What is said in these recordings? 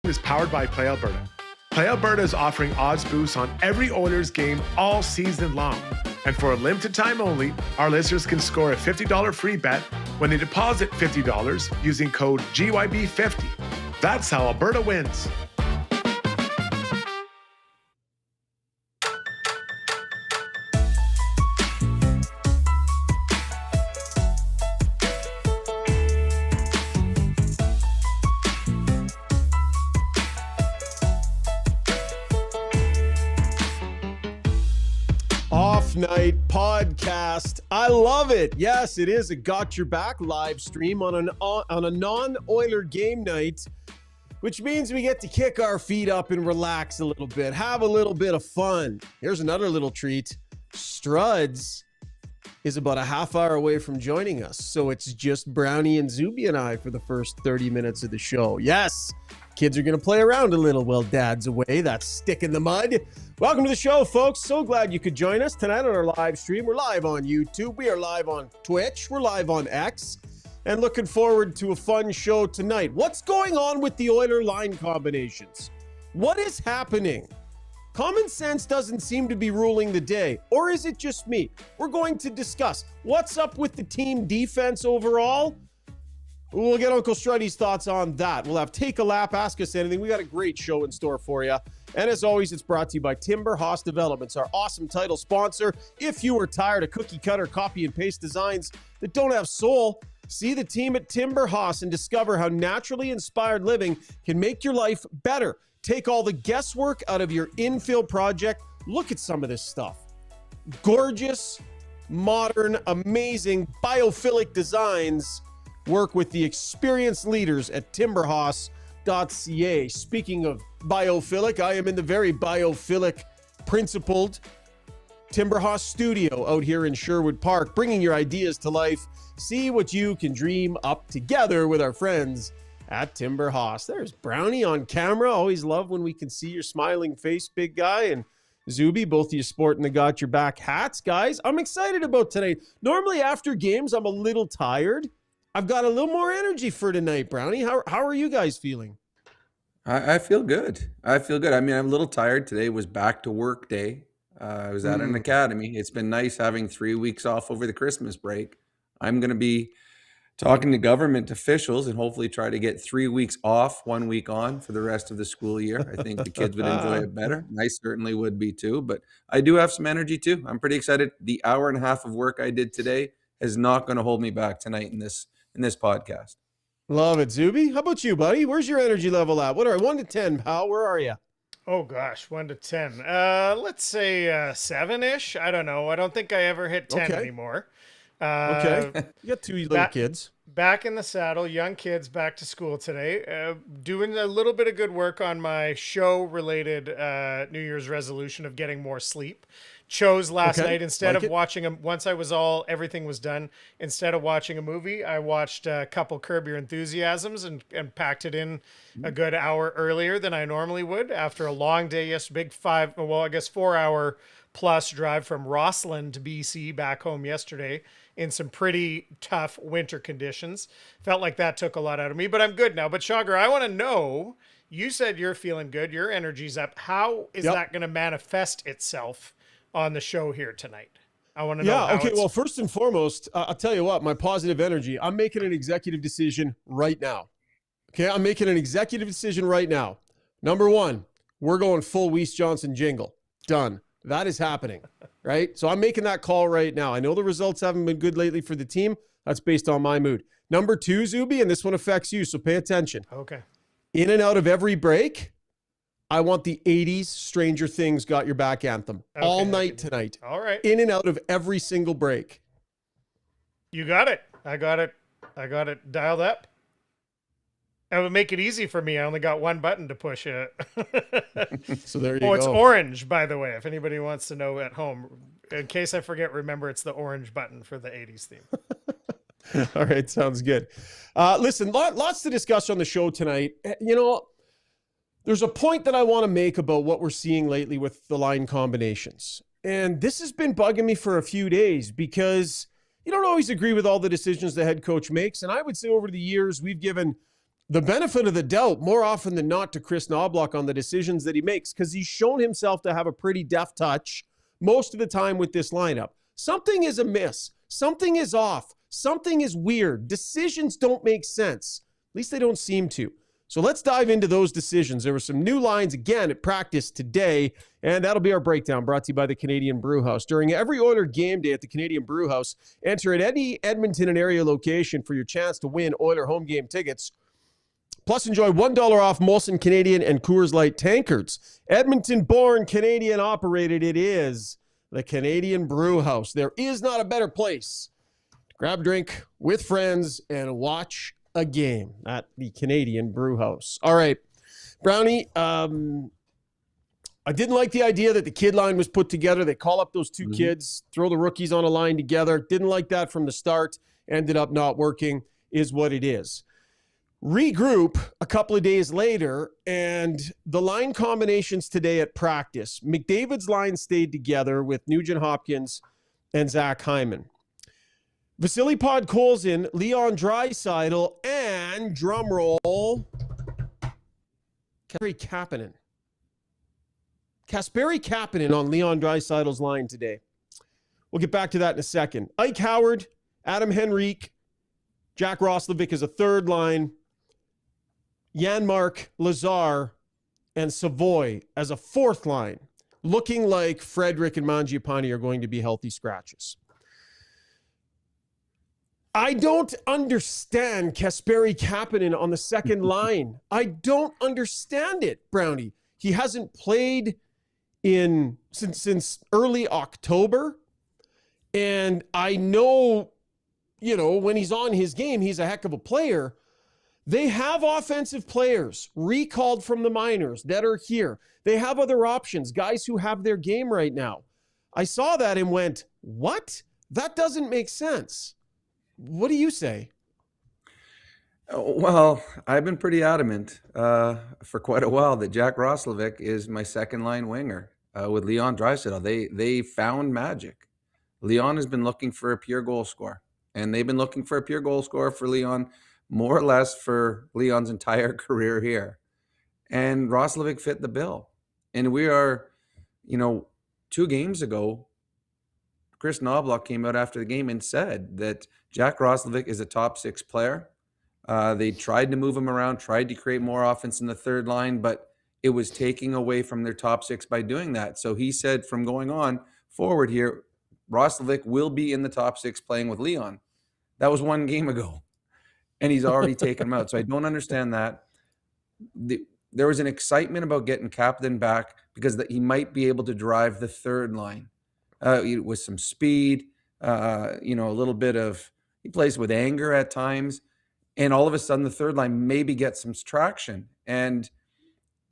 is powered by Play Alberta. Play Alberta is offering odds boosts on every Oilers game all season long. And for a limited time only, our listeners can score a $50 free bet when they deposit $50 using code GYB50. That's how Alberta wins. Night podcast. I love it. Yes, it is a Got Your Back live stream on a non-Oiler game night, which means we get to kick our feet up and relax a little bit, have a little bit of fun. Here's another little treat. Struds is about a half hour away from joining us, so it's just Brownie and Zuby and I for the first 30 minutes of the show. Yes, kids are going to play around a little while Dad's away. That's stick in the mud. Welcome to the show, folks. So glad you could join us tonight on our live stream. We're live on YouTube. We are live on Twitch. We're live on X. And looking forward to a fun show tonight. What's going on with the Oiler line combinations? What is happening? Common sense doesn't seem to be ruling the day. Or is it just me? We're going to discuss what's up with the team defense overall. We'll get Uncle Struddy's thoughts on that. We'll have Take a Lap, Ask Us Anything. We got a great show in store for you. And as always, it's brought to you by Timber Hoss Developments, our awesome title sponsor. If you are tired of cookie cutter, copy and paste designs that don't have soul, see the team at Timber Hoss and discover how naturally inspired living can make your life better. Take all the guesswork out of your infill project. Look at some of this stuff. Gorgeous, modern, amazing, biophilic designs. Work with the experienced leaders at timberhoss.ca. Speaking of biophilic, I am in the very biophilic principled Timber Hoss studio out here in Sherwood Park, bringing your ideas to life. See what you can dream up together with our friends at Timber Hoss. There's Brownie on camera. Always love when we can see your smiling face, big guy. And Zuby, both of you sporting the Got Your Back hats, guys. I'm excited about today. Normally after games, I'm a little tired. I've got a little more energy for tonight, Brownie. How are you guys feeling? I feel good. I mean, I'm a little tired. Today was back to work day. I was at an academy. It's been nice having 3 weeks off over the Christmas break. I'm going to be talking to government officials and hopefully try to get 3 weeks off, 1 week on for the rest of the school year. I think the kids would enjoy it better. I certainly would be too, but I do have some energy too. I'm pretty excited. The hour and a half of work I did today is not going to hold me back tonight in this podcast. Love it, Zuby. How about you, buddy? Where's your energy level at? What are 1 to 10, pal? Where are you? Oh gosh, 1 to 10. Let's say 7-ish. I don't know. I don't think I ever hit 10 anymore. Okay. You got 2 little kids. Back in the saddle, young kids back to school today. Doing a little bit of good work on my show-related New Year's resolution of getting more sleep. Chose last night instead of watching once everything was done, instead of watching a movie, I watched a couple Curb Your Enthusiasms and packed it in a good hour earlier than I normally would after a long day. Yes, big 4 hour plus drive from Rossland, BC back home yesterday in some pretty tough winter conditions. Felt like that took a lot out of me, but I'm good now. But Shaugger, I want to know, you said you're feeling good, your energy's up. How is that going to manifest itself on the show here tonight? I want to know. Yeah, okay. Well, first and foremost, I'll tell you what, my positive energy, I'm making an executive decision right now. Okay, I'm making an executive decision right now. Number 1, we're going full Weiss Johnson jingle. Done. That is happening, right? So I'm making that call right now. I know the results haven't been good lately for the team. That's based on my mood. Number 2, Zuby, and this one affects you, so pay attention. Okay. In and out of every break, I want the 80s Stranger Things Got Your Back anthem all night tonight. All right. In and out of every single break. You got it. I got it dialed up. That would make it easy for me. I only got one button to push it. So there you go. Oh, it's orange, by the way, if anybody wants to know at home. In case I forget, remember, it's the orange button for the 80s theme. All right, sounds good. Listen, lots to discuss on the show tonight. You know, there's a point that I want to make about what we're seeing lately with the line combinations. And this has been bugging me for a few days because you don't always agree with all the decisions the head coach makes. And I would say over the years, we've given the benefit of the doubt more often than not to Chris Knobloch on the decisions that he makes, because he's shown himself to have a pretty deft touch most of the time with this lineup. Something is amiss. Something is off. Something is weird. Decisions don't make sense. At least they don't seem to. So let's dive into those decisions. There were some new lines again at practice today, and that'll be our breakdown, brought to you by the Canadian Brew House. During every Oiler game day at the Canadian Brew House, enter at any Edmonton and area location for your chance to win Oiler home game tickets. Plus, enjoy $1 off Molson Canadian and Coors Light tankards. Edmonton-born, Canadian-operated, it is the Canadian Brew House. There is not a better place to grab a drink with friends and watch a game at the Canadian Brew House. All right, Brownie, I didn't like the idea that the kid line was put together. They call up those two kids, throw the rookies on a line together. Didn't like that from the start. Ended up not working, is what it is. Regroup a couple of days later, and the line combinations today at practice. McDavid's line stayed together with Nugent Hopkins and Zach Hyman. Vasily Podkolzin, Leon Draisaitl, and drumroll, Kapanen. Kasperi Kapanen on Leon Draisaitl's line today. We'll get back to that in a second. Ike Howard, Adam Henrique, Jack Roslovic is a third line. Janmark, Lazar, and Savoy as a fourth line, looking like Frederic and Mangiapane are going to be healthy scratches. I don't understand Kasperi Kapanen on the second line. I don't understand it, Brownie. He hasn't played since early October. And I know, when he's on his game, he's a heck of a player. They have offensive players recalled from the minors that are here. They have other options, guys who have their game right now. I saw that and went, what? That doesn't make sense. What do you say? Well, I've been pretty adamant for quite a while that Jack Roslovic is my second line winger with Leon Draisaitl. They found magic. Leon has been looking for a pure goal scorer, and they've been looking for a pure goal scorer for Leon more or less for Leon's entire career here. And Roslovic fit the bill. And we are, 2 games ago, Chris Knobloch came out after the game and said that Jack Roslovic is a top 6 player. They tried to move him around, tried to create more offense in the third line, but it was taking away from their top 6 by doing that. So he said from going on forward here, Roslovic will be in the top 6 playing with Leon. That was 1 game ago. And he's already taken him out. So I don't understand that. There was an excitement about getting Kapanen back because he might be able to drive the third line with some speed, a little bit of, he plays with anger at times. And all of a sudden the third line maybe gets some traction. And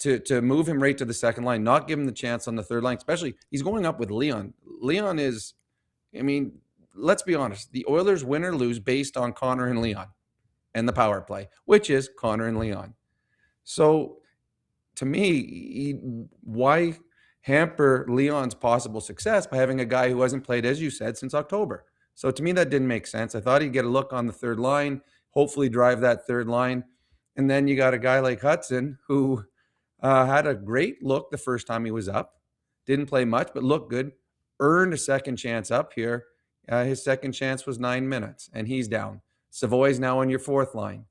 to move him right to the second line, not give him the chance on the third line, especially he's going up with Leon. Leon is, let's be honest, the Oilers win or lose based on Connor and Leon. And the power play, which is Connor and Leon. So to me, why hamper Leon's possible success by having a guy who hasn't played, as you said, since October? So to me, that didn't make sense. I thought he'd get a look on the third line, hopefully drive that third line. And then you got a guy like Hudson who had a great look the first time he was up. Didn't play much, but looked good. Earned a second chance up here. His second chance was 9 minutes, and he's down. Savoy's now on your fourth line.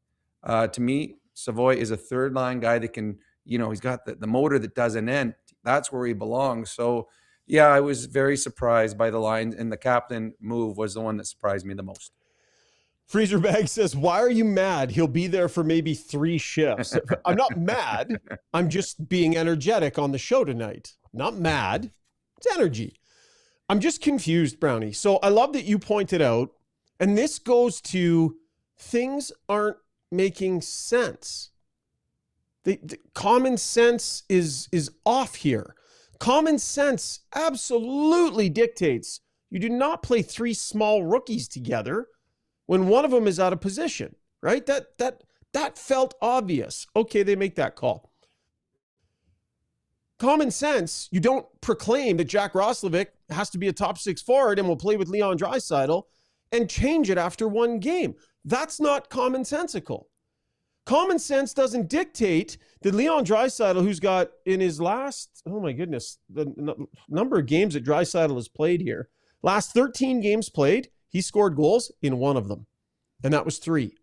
To me, Savoy is a third line guy that can, he's got the motor that doesn't end. That's where he belongs. So, yeah, I was very surprised by the line, and the Kapanen move was the one that surprised me the most. Freezer Bag says, why are you mad? He'll be there for maybe 3 shifts. I'm not mad. I'm just being energetic on the show tonight. Not mad. It's energy. I'm just confused, Brownie. So I love that you pointed out, and this goes to things aren't making sense. The common sense is off here. Common sense absolutely dictates you do not play 3 small rookies together when one of them is out of position, right? That felt obvious. Okay, they make that call. Common sense, you don't proclaim that Jack Roslovic has to be a top 6 forward and will play with Leon Draisaitl and change it after 1 game. That's not commonsensical. Common sense doesn't dictate that Leon Draisaitl, who's got in his last, oh my goodness, the number of games that Draisaitl has played here, last 13 games played, he scored goals in one of them, and that was 3.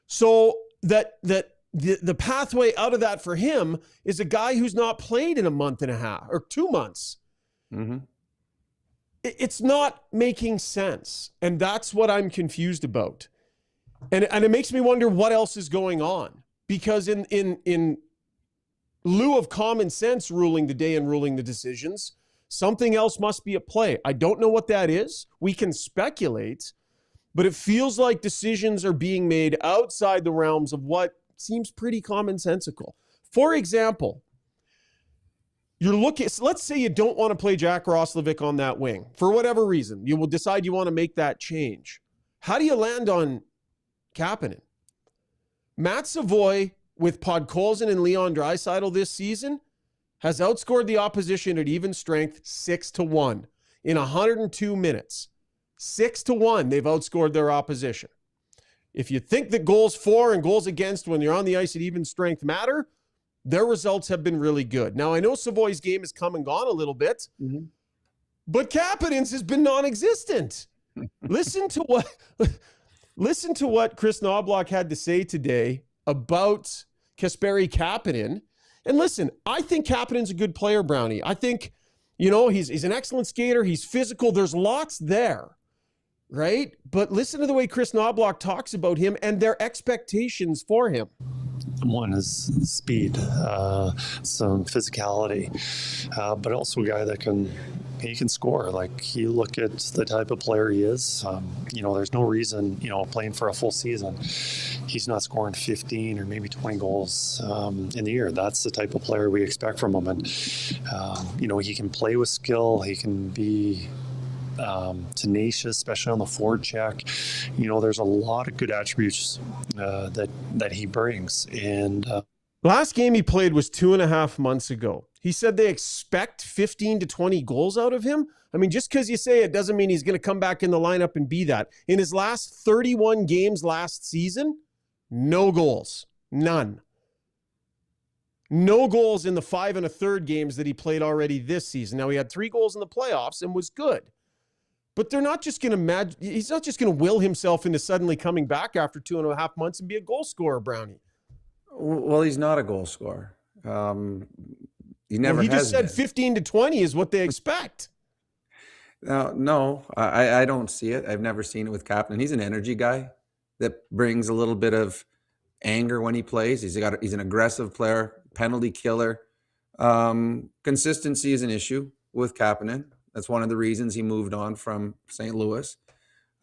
So the pathway out of that for him is a guy who's not played in a month and a half or 2 months. Mm-hmm. It's not making sense, and that's what I'm confused about. And it makes me wonder what else is going on, because in lieu of common sense ruling the day and ruling the decisions, something else must be at play. I don't know what that is. We can speculate, but it feels like decisions are being made outside the realms of what seems pretty commonsensical. For example, let's say you don't want to play Jack Roslovic on that wing for whatever reason. You will decide you want to make that change. How do you land on Kapanen? Matt Savoy with Podkolzin and Leon Draisaitl this season has outscored the opposition at even strength 6-1 in 102 minutes. 6-1, they've outscored their opposition. If you think that goals for and goals against when you're on the ice at even strength matter, their results have been really good. Now, I know Savoy's game has come and gone a little bit, but Kapanen's has been non-existent. Listen to what Chris Knobloch had to say today about Kasperi Kapanen. And listen, I think Kapanen's a good player, Brownie. I think, he's an excellent skater. He's physical. There's lots there, right? But listen to the way Chris Knobloch talks about him and their expectations for him. One is speed, some physicality, but also a guy that can score. Like, you look at the type of player he is, there's no reason, playing for a full season, he's not scoring 15 or maybe 20 goals in the year. That's the type of player we expect from him. And, he can play with skill. He can be tenacious, especially on the forward check. There's a lot of good attributes that he brings. And last game he played was 2.5 months ago. He said they expect 15 to 20 goals out of him. I mean, just because you say it doesn't mean he's going to come back in the lineup and be that. In his last 31 games last season, no goals. None. No goals in the 5 1/3 games that he played already this season. Now, he had 3 goals in the playoffs and was good. But they're not just going to he's not just going to will himself into suddenly coming back after 2.5 months and be a goal scorer, Brownie. Well, he's not a goal scorer. He never has. He just said 15 to 20 is what they expect. No, I don't see it. I've never seen it with Kapanen. He's an energy guy that brings a little bit of anger when he plays. He's an aggressive player, penalty killer. Consistency is an issue with Kapanen. That's one of the reasons he moved on from St. Louis.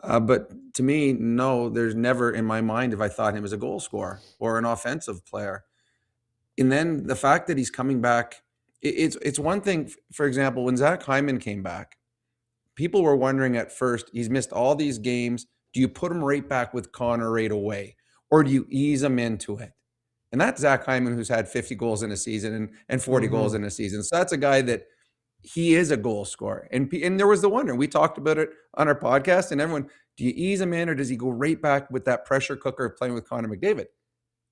But to me, no, there's never in my mind if I thought him as a goal scorer or an offensive player. And then the fact that he's coming back, it's one thing, for example, when Zach Hyman came back, people were wondering at first, he's missed all these games. Do you put him right back with Connor right away? Or do you ease him into it? And that's Zach Hyman, who's had 50 goals in a season and 40 goals in a season. So that's a guy that he is a goal scorer. And there was the wonder. We talked about it on our podcast, and everyone, do you ease him in or does he go right back with that pressure cooker of playing with Connor McDavid?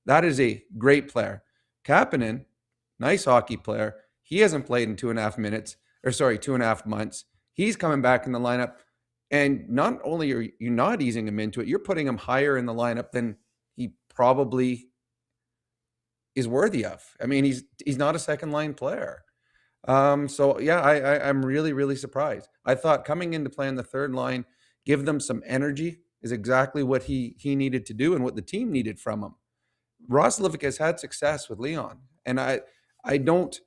That is a great player. Kapanen, nice hockey player. He hasn't played in 2.5 months. He's coming back in the lineup. And not only are you not easing him into it, you're putting him higher in the lineup than he probably is worthy of. I mean, he's not a second line player. So yeah, I'm really, really surprised. I thought coming into playing the third line, give them some energy is exactly what he needed to do and what the team needed from him. Roslovic has had success with Leon, and I don't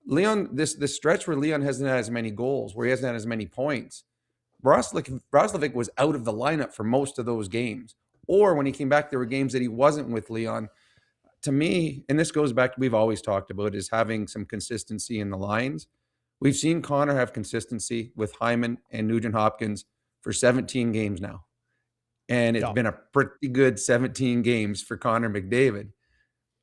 Leon this stretch where Leon hasn't had as many goals, where he hasn't had as many points. Roslovic was out of the lineup for most of those games, or when he came back, there were games that he wasn't with Leon. To me, and this goes back to we've always talked about, is having some consistency in the lines. We've seen Connor have consistency with Hyman and Nugent Hopkins for 17 games now. And it's been a pretty good 17 games for Connor McDavid.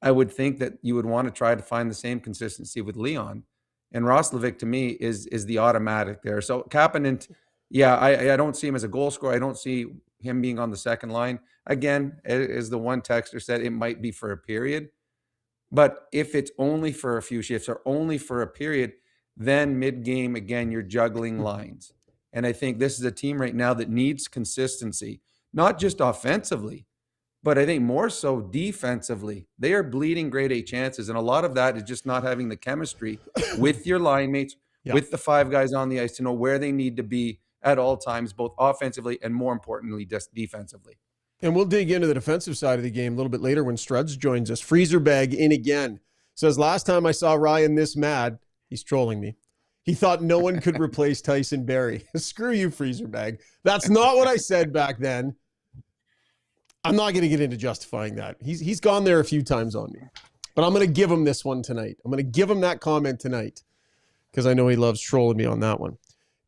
I would think that you would want to try to find the same consistency with Leon. And Roslovic, to me, is the automatic there. So Kapanen, yeah, I don't see him as a goal scorer. I don't see him being on the second line. Again, as the one texter said, it might be for a period. But if it's only for a few shifts or only for a period, then mid-game, again, you're juggling lines. And I think this is a team right now that needs consistency, not just offensively, but I think more so defensively. They are bleeding grade A chances, and a lot of that is just not having the chemistry with your line mates, with the five guys on the ice to know where they need to be at all times, both offensively and, more importantly, just defensively. And we'll dig into the defensive side of the game a little bit later when Struds joins us. Freezer Bag in again. Says, last time I saw Ryan this mad, he's trolling me. He thought no one could replace Tyson Barrie. Screw you, Freezer Bag. That's not what I said back then. I'm not going to get into justifying that. He's gone there a few times on me. But I'm going to give him this one tonight. I'm going to give him that comment tonight because I know he loves trolling me on that one.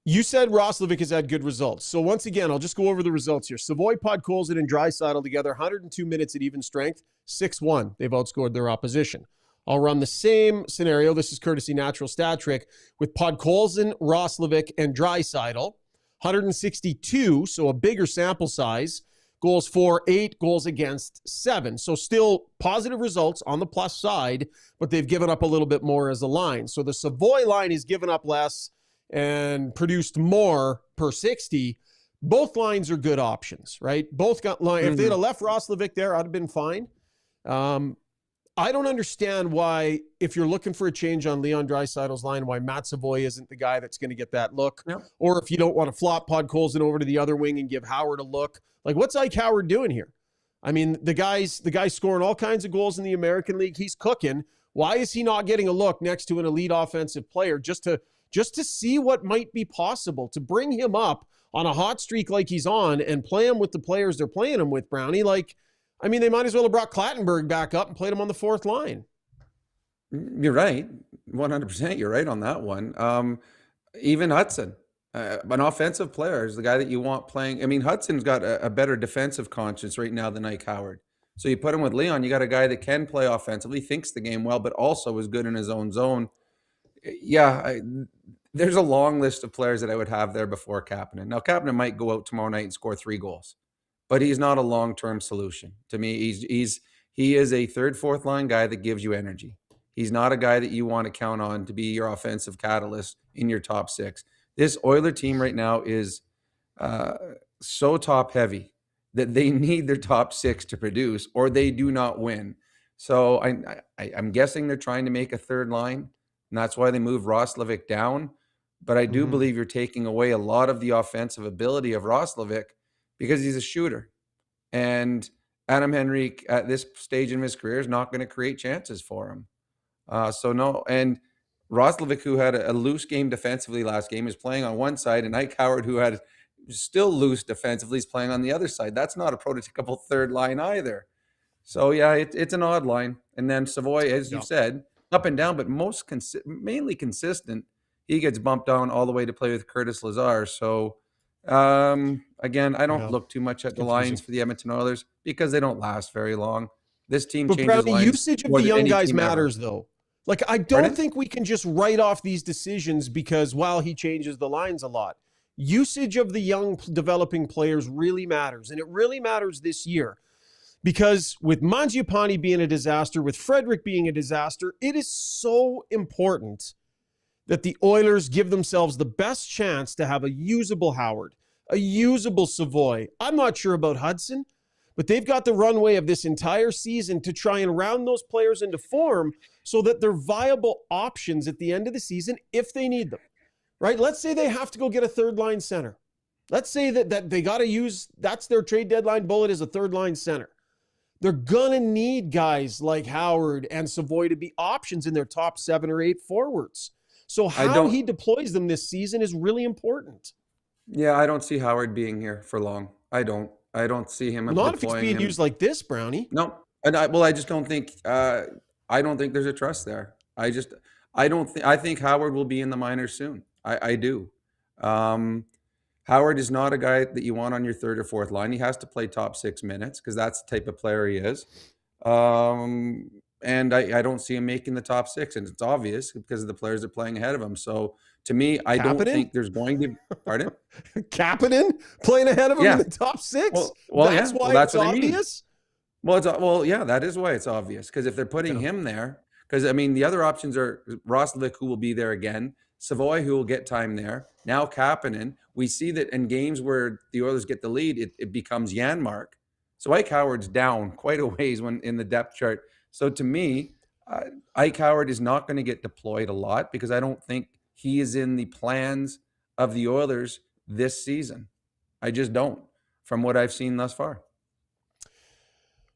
You said Roslovic has had good results. So once again, I'll just go over the results here. Savoy, Podkolzin, and Draisaitl together, 102 minutes at even strength, 6-1. They've outscored their opposition. I'll run the same scenario. This is courtesy Natural Stat Trick with Podkolzin, Roslovic, and Draisaitl. 162, so a bigger sample size. Goals for 8, goals against 7. So still positive results on the plus side, but they've given up a little bit more as a line. So the Savoy line has given up less and produced more per 60. Both lines are good options, right? Both got line. If they'd have left Roslovic there, I'd have been fine. I don't understand why, if you're looking for a change on Leon Draisaitl's line, why Matt Savoy isn't the guy that's going to get that look. Yep. Or if you don't want to flop Podkolzin over to the other wing and give Howard a look. Like, what's Ike Howard doing here? I mean, the guy's scoring all kinds of goals in the American League. He's cooking. Why is he not getting a look next to an elite offensive player just to see what might be possible, to bring him up on a hot streak like he's on and play him with the players they're playing him with, Brownie? Like, I mean, they might as well have brought Clattenburg back up and played him on the fourth line. You're right. 100%. You're right on that one. Even Hudson, an offensive player, is the guy that you want playing. I mean, Hudson's got a better defensive conscience right now than Ike Howard. So you put him with Leon, you got a guy that can play offensively, thinks the game well, but also is good in his own zone. Yeah, there's a long list of players that I would have there before Kapanen. Now, Kapanen might go out tomorrow night and score 3 goals, but he's not a long-term solution. To me, he is a third, fourth line guy that gives you energy. He's not a guy that you want to count on to be your offensive catalyst in your top 6. This Oiler team right now is so top-heavy that they need their top 6 to produce, or they do not win. So I'm guessing they're trying to make a third line, and that's why they moved Roslovic down. But I do believe you're taking away a lot of the offensive ability of Roslovic because he's a shooter. And Adam Henrique, at this stage in his career, is not going to create chances for him. So no, and Roslovic, who had a loose game defensively last game, is playing on one side, and Ike Howard, who had still loose defensively, is playing on the other side. That's not a prototypical third line either. So yeah, it's an odd line. And then Savoy, as you said, up and down, but mainly consistent. He gets bumped down all the way to play with Curtis Lazar. So again, I don't look too much at the lines for the Edmonton Oilers because they don't last very long. This team changes lines. But the usage of the young guys matters, though. Like, I don't think we can just write off these decisions because, while he changes the lines a lot. Usage of the young developing players really matters, and it really matters this year. Because with Mangiapane being a disaster, with Frederick being a disaster, it is so important that the Oilers give themselves the best chance to have a usable Howard, a usable Savoy. I'm not sure about Hudson, but they've got the runway of this entire season to try and round those players into form so that they're viable options at the end of the season if they need them, right? Let's say they have to go get a third line center. Let's say that they got to use, that's their trade deadline bullet, is a third line center. They're going to need guys like Howard and Savoy to be options in their top 7 or 8 forwards. So how he deploys them this season is really important. Yeah, I don't see Howard being here for long. I don't see him. Not if it's being used like this, Brownie. No, and I just don't think. I don't think there's a trust there. I think Howard will be in the minors soon. I do. Howard is not a guy that you want on your third or fourth line. He has to play top 6 minutes because that's the type of player he is. And I don't see him making the top 6, and it's obvious because of the players that are playing ahead of him. So to me, I don't think there's going to pardon Kapanen playing ahead of him in the top 6. That's why it's obvious. Well, yeah, that is why it's obvious, because if they're putting him there, because I mean the other options are Roslovic, who will be there again, Savoy, who will get time there. Now Kapanen. We see that in games where the Oilers get the lead, it becomes Janmark. So Ike Howard's down quite a ways when in the depth chart. So to me, Ike Howard is not going to get deployed a lot because I don't think he is in the plans of the Oilers this season. I just don't, from what I've seen thus far. A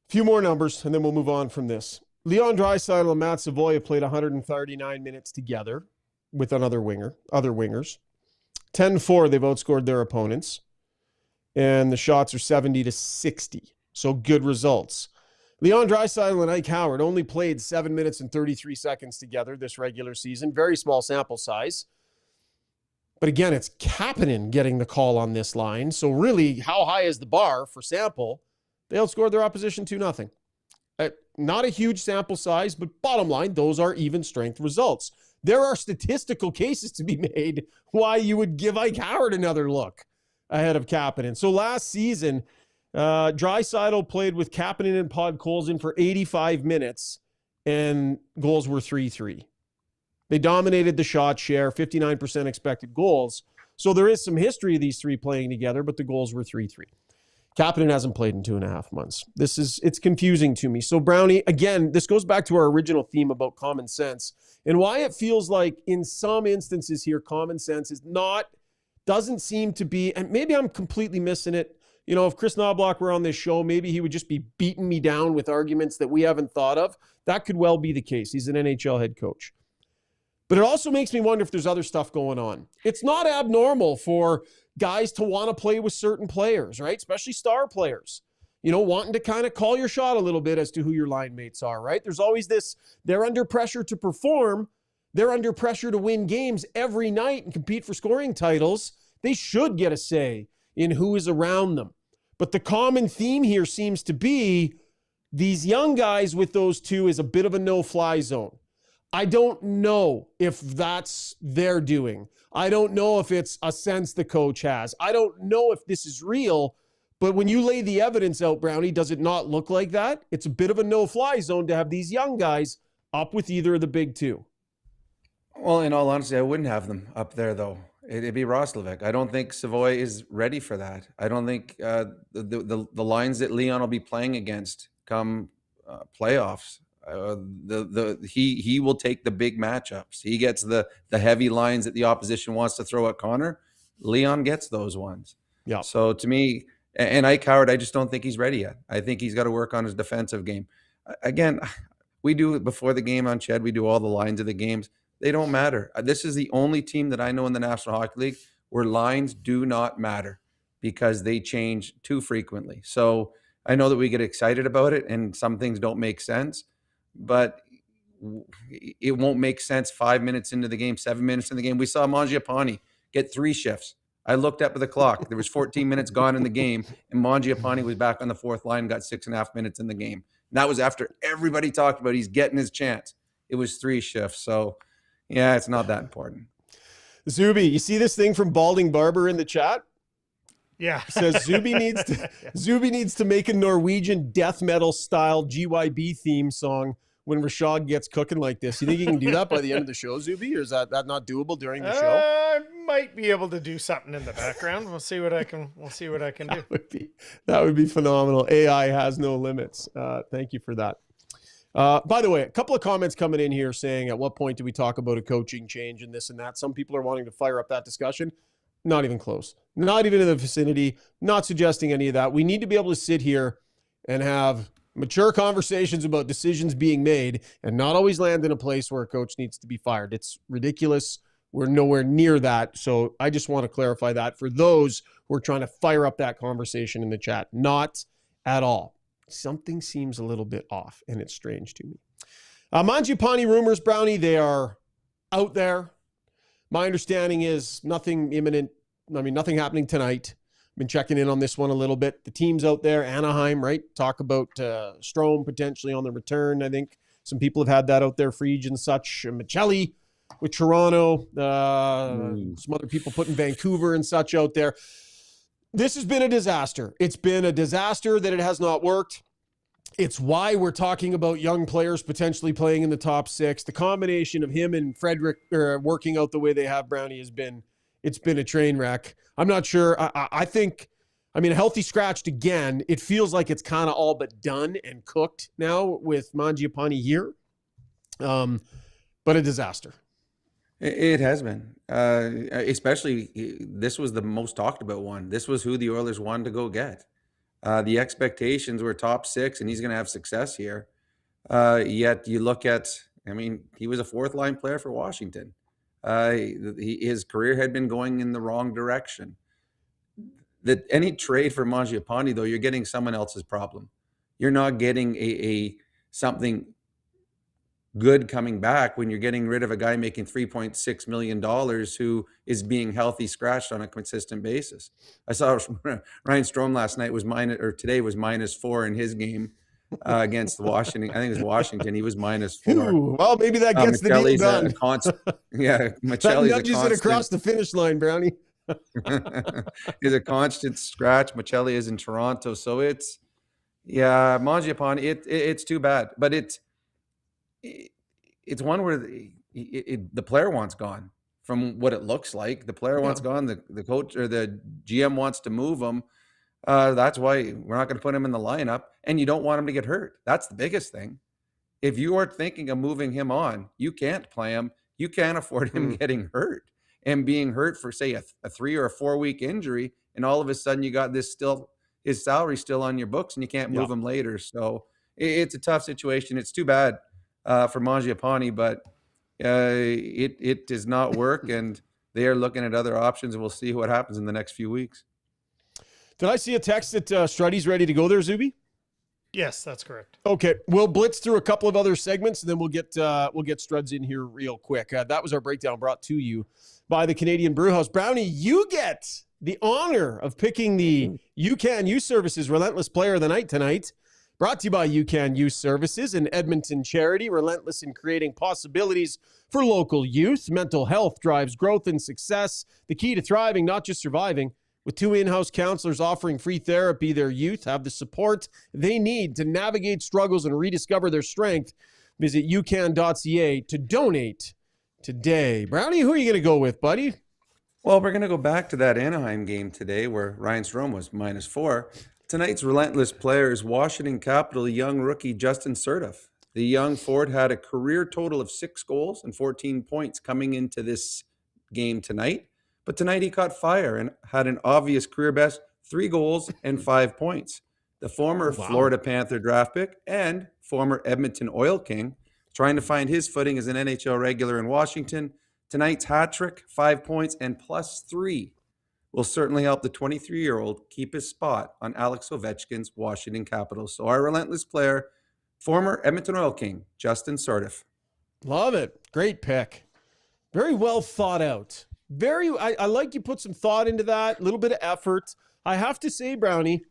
few more numbers, and then we'll move on from this. Leon Draisaitl and Matt Savoy have played 139 minutes together with other wingers. 10-4, they've outscored their opponents. And the shots are 70-60. So good results. Leon Draisaitl and Ike Howard only played 7 minutes and 33 seconds together this regular season. Very small sample size. But again, it's Kapanen getting the call on this line. So really, how high is the bar for sample? They outscored their opposition 2-0. Not a huge sample size, but bottom line, those are even strength results. There are statistical cases to be made why you would give Ike Howard another look ahead of Kapanen. So last season, Draisaitl played with Kapanen and Podkolzin for 85 minutes, and goals were 3-3. They dominated the shot share, 59% expected goals. So there is some history of these three playing together, but the goals were 3-3. Kapanen hasn't played in 2.5 months. It's confusing to me. So Brownie, again, this goes back to our original theme about common sense and why it feels like in some instances here, common sense doesn't seem to be, and maybe I'm completely missing it. You know, if Chris Knobloch were on this show, maybe he would just be beating me down with arguments that we haven't thought of. That could well be the case. He's an NHL head coach. But it also makes me wonder if there's other stuff going on. It's not abnormal for guys to want to play with certain players, right? Especially star players. You know, wanting to kind of call your shot a little bit as to who your line mates are, right? There's always this, they're under pressure to perform. They're under pressure to win games every night and compete for scoring titles. They should get a say in who is around them. But the common theme here seems to be these young guys with those two is a bit of a no-fly zone. I don't know if that's their doing. I don't know if it's a sense the coach has. I don't know if this is real, but when you lay the evidence out, Brownie, does it not look like that? It's a bit of a no-fly zone to have these young guys up with either of the big two. Well, in all honesty, I wouldn't have them up there, though. It'd be Roslovic. I don't think Savoy is ready for that. I don't think the lines that Leon will be playing against come playoffs. He will take the big matchups. He gets the heavy lines that the opposition wants to throw at Connor. Leon gets those ones. Yeah. So to me, and Ike Howard, I just don't think he's ready yet. I think he's got to work on his defensive game. Again, we do it before the game on Ched. We do all the lines of the games. They don't matter. This is the only team that I know in the National Hockey League where lines do not matter because they change too frequently. So I know that we get excited about it and some things don't make sense, but it won't make sense 5 minutes into the game, 7 minutes into the game. We saw Mangiapane get 3 shifts. I looked up at the clock. There was 14 minutes gone in the game, and Mangiapane was back on the 4th line, got 6.5 minutes in the game. And that was after everybody talked about he's getting his chance. It was 3 shifts. So, yeah, it's not that important. Zuby, you see this thing from Balding Barber in the chat? Yeah. It says Zuby needs to make a Norwegian death metal style GYB theme song when Rishaug gets cooking like this. You think you can do that by the end of the show, Zuby, or is that not doable during the show? I might be able to do something in the background. We'll see what I can do. That would be phenomenal. AI has no limits. Thank you for that. By the way, a couple of comments coming in here saying, at what point do we talk about a coaching change and this and that? Some people are wanting to fire up that discussion. Not even close. Not even in the vicinity. Not suggesting any of that. We need to be able to sit here and have mature conversations about decisions being made and not always land in a place where a coach needs to be fired. It's ridiculous. We're nowhere near that. So I just want to clarify that for those who are trying to fire up that conversation in the chat. Not at all. Something seems a little bit off, and it's strange to me. Mangiapane rumors, Brownie, they are out there. My understanding is nothing imminent. I mean, nothing happening tonight. Been checking in on this one a little bit. The team's out there, Anaheim, right? Talk about Strome potentially on the return, I think. Some people have had that out there, Frege and such. Michelli with Toronto. Some other people putting Vancouver and such out there. This has been a disaster. It's been a disaster that it has not worked. It's why we're talking about young players potentially playing in the top 6. The combination of him and Frederick working out the way they have, Brownie, it's been a train wreck. I'm not sure. I think, a healthy scratched again. It feels like it's kind of all but done and cooked now with Mangiapane here. But a disaster. It has been. Especially, this was the most talked about one. This was who the Oilers wanted to go get. The expectations were top 6, and he's going to have success here. Yet you look at, he was a 4th-line player for Washington. His career had been going in the wrong direction. That any trade for Mangiapane, though, you're getting someone else's problem. You're not getting something good coming back when you're getting rid of a guy making $3.6 million who is being healthy scratched on a consistent basis. I saw Ryan Strome last night today was -4 in his game against Washington. I think it was Washington. He was -4. Ooh, well, maybe that gets the deal done. Michelli's that nudges it across the finish line, Brownie. Is a constant scratch. Michelli is in Toronto, so it's Mangiapane. It's too bad, but it's one where the player wants gone from what it looks like. The player wants gone. The coach or the GM wants to move him. That's why we're not going to put him in the lineup, and you don't want him to get hurt. That's the biggest thing. If you are thinking of moving him on, you can't play him. You can't afford him getting hurt and being hurt for, say, a 3 or a 4 week injury, and all of a sudden you got his salary still on your books, and you can't move him later. So it's a tough situation. It's too bad for Mangiapane, but it does not work, and they are looking at other options, and we'll see what happens in the next few weeks. Did I see a text that Struddy's ready to go there, Zuby? Yes, that's correct. Okay, we'll blitz through a couple of other segments, and then we'll get Struds in here real quick. That was our breakdown brought to you by the Canadian Brewhouse. Brownie, you get the honor of picking the UCAN Youth Services Relentless Player of the Night tonight. Brought to you by UCAN Youth Services, an Edmonton charity relentless in creating possibilities for local youth. Mental health drives growth and success. The key to thriving, not just surviving. With 2 in-house counselors offering free therapy, their youth have the support they need to navigate struggles and rediscover their strength. Visit ucan.ca to donate today. Brownie, who are you going to go with, buddy? Well, we're going to go back to that Anaheim game today where Ryan Strome was -4. Tonight's relentless player is Washington Capital young rookie Justin Surduff. The young forward had a career total of 6 goals and 14 points coming into this game tonight. But tonight he caught fire and had an obvious career best 3 goals and 5 points. The former Florida Panther draft pick and former Edmonton Oil King trying to find his footing as an NHL regular in Washington. Tonight's hat trick, 5 points and +3. Will certainly help the 23-year-old keep his spot on Alex Ovechkin's Washington Capitals. So our relentless player, former Edmonton Oil King, Justin Surduff. Love it. Great pick. Very well thought out. I like you put some thought into that, a little bit of effort. I have to say, Brownie,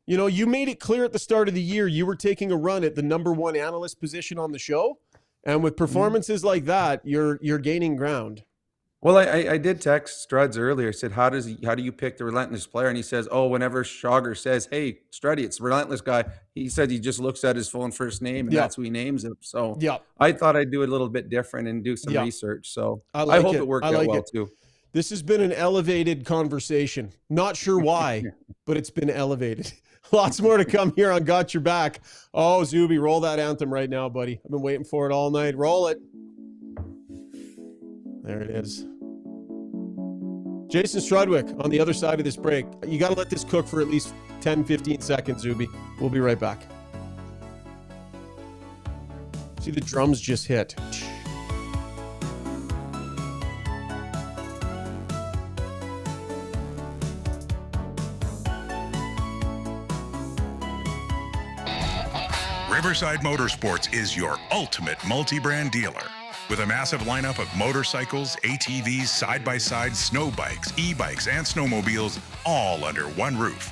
you made it clear at the start of the year you were taking a run at the #1 analyst position on the show. And with performances like that, you're gaining ground. Well, I did text Struds earlier. I said, how do you pick the relentless player? And he says, whenever Shaugger says, hey, Struddy, it's the relentless guy. He said he just looks at his phone first name, and that's who he names him. So I thought I'd do it a little bit different and do some research. So I hope it worked out well too. This has been an elevated conversation. Not sure why, but it's been elevated. Lots more to come here on Got Your Back. Oh, Zuby, roll that anthem right now, buddy. I've been waiting for it all night. Roll it. There it is. Jason Strudwick on the other side of this break. You got to let this cook for at least 10, 15 seconds, Zuby. We'll be right back. See, the drums just hit. Riverside Motorsports is your ultimate multi-brand dealer. With a massive lineup of motorcycles, ATVs, side-by-sides, snow bikes, e-bikes, and snowmobiles, all under one roof.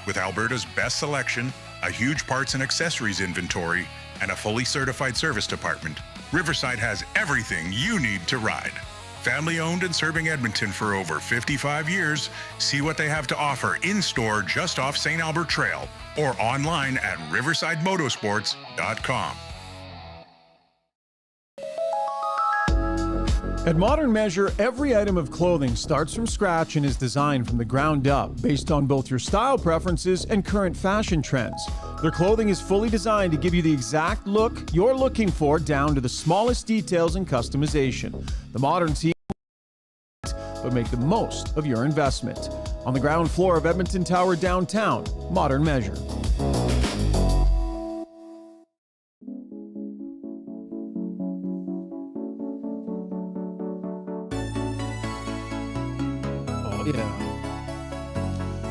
With Alberta's best selection, a huge parts and accessories inventory, and a fully certified service department, Riverside has everything you need to ride. Family owned and serving Edmonton for over 55 years. See what they have to offer in-store just off St. Albert Trail or online at riversidemotorsports.com. At Modern Measure, every item of clothing starts from scratch and is designed from the ground up based on both your style preferences and current fashion trends. Their clothing is fully designed to give you the exact look you're looking for down to the smallest details and customization. The Modern team but make the most of your investment. On the ground floor of Edmonton Tower downtown, Modern Measure.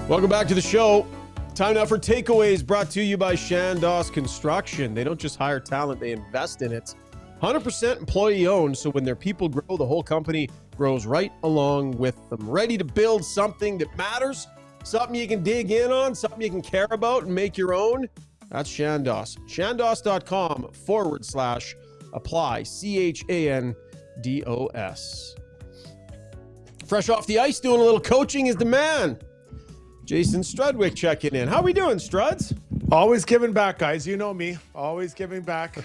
Welcome back to the show. Time now for takeaways brought to you by Shandos Construction. They don't just hire talent, they invest in it. 100% employee owned, so when their people grow, the whole company grows right along with them. Ready to build something that matters, something you can dig in on, something you can care about and make your own? That's Shandos. Shandos.com/apply. CHANDOS. Fresh off the ice, doing a little coaching is the man. Jason Strudwick checking in. How we doing, Struds? Always giving back, guys. You know me. Always giving back.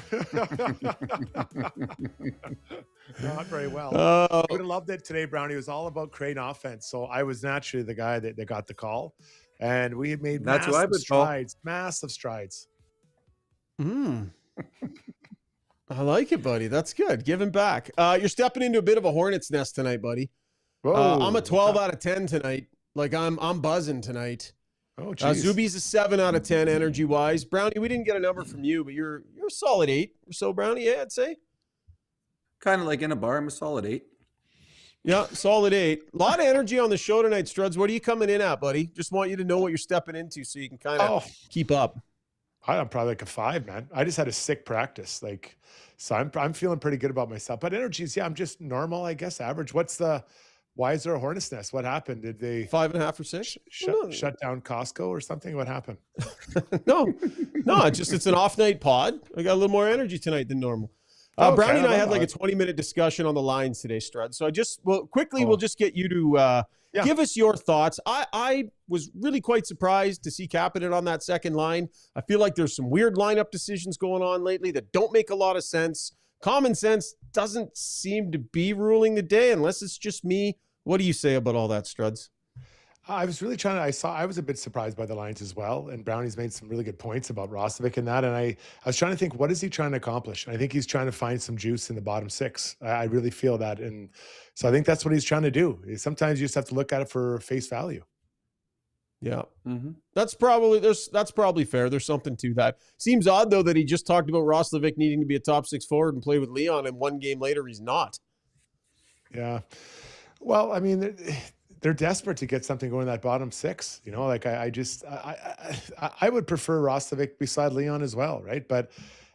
Not very well. I would have loved it today, Brownie. It was all about creating offense. So I was naturally the guy that got the call. And we had made massive strides. I like it, buddy. That's good. Giving back. You're stepping into a bit of a hornet's nest tonight, buddy. I'm a 12 out of 10 tonight. Like I'm buzzing tonight. Oh, geez. Zuby's a 7 out of 10 energy wise. Brownie, we didn't get a number from you, but you're a solid 8 or so, Brownie. Yeah, I'd say. Kind of like in a bar, I'm a solid 8. Yeah, solid 8. A lot of energy on the show tonight, Struds. What are you coming in at, buddy? Just want you to know what you're stepping into so you can kind of keep up. I'm probably like a 5, man. I just had a sick practice. So I'm feeling pretty good about myself. But energies, yeah, I'm just normal, I guess, average. Why is there a hornet's nest? What happened? Did they 5.5 or 6? Shut down Costco or something? What happened? No, it's an off night pod. I got a little more energy tonight than normal. Brownie and I had like a 20-minute discussion on the lines today, Strud. So we'll just get you to give us your thoughts. I was really quite surprised to see Kapanen on that second line. I feel like there's some weird lineup decisions going on lately that don't make a lot of sense. Common sense doesn't seem to be ruling the day unless it's just me. What do you say about all that, Struds? I was really I was a bit surprised by the lines as well. And Brownie's made some really good points about Roslovic and that. And I was trying to think, what is he trying to accomplish? I think he's trying to find some juice in the bottom 6. I really feel that. And so I think that's what he's trying to do. Sometimes you just have to look at it for face value. Yeah. Mm-hmm. That's probably fair. There's something to that. Seems odd though, that he just talked about Roslovic needing to be a top 6 forward and play with Leon. And one game later, he's not. Yeah. Well, I mean, they're desperate to get something going in that bottom 6. You know, like I would prefer Roslovic beside Leon as well, right? But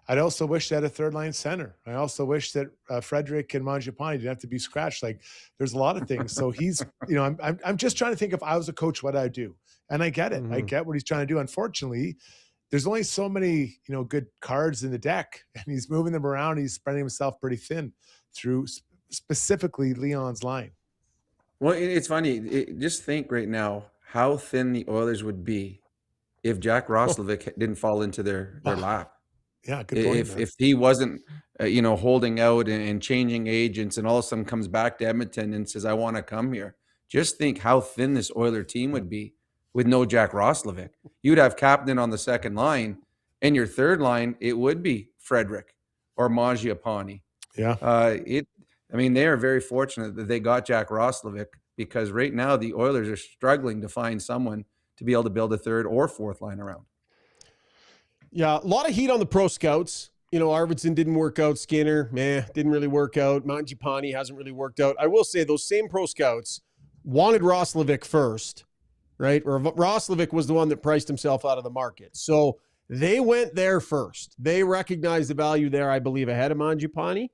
I'd also wish they had a third line center. I also wish that Frederic and Mangiapane didn't have to be scratched. Like, there's a lot of things. So he's, I'm just trying to think, if I was a coach, what I'd do. And I get it. Mm-hmm. I get what he's trying to do. Unfortunately, there's only so many, good cards in the deck, and he's moving them around. He's spreading himself pretty thin through specifically Leon's line. Well, it's funny. Just think right now how thin the Oilers would be if Jack Roslovic didn't fall into their lap. Yeah, good point. If he wasn't, holding out and changing agents, and all of a sudden comes back to Edmonton and says, "I want to come here." Just think how thin this Oiler team would be with no Jack Roslovic. You'd have Kapanen on the second line, and your third line it would be Frederic or Mangiapane. Yeah. They are very fortunate that they got Jack Roslovic, because right now the Oilers are struggling to find someone to be able to build a third or fourth line around. Yeah, a lot of heat on the pro scouts. Arvidsson didn't work out. Skinner, didn't really work out. Mangiapane hasn't really worked out. I will say those same pro scouts wanted Roslovic first, right? Or Roslovic was the one that priced himself out of the market. So they went there first. They recognized the value there, I believe, ahead of Mangiapane.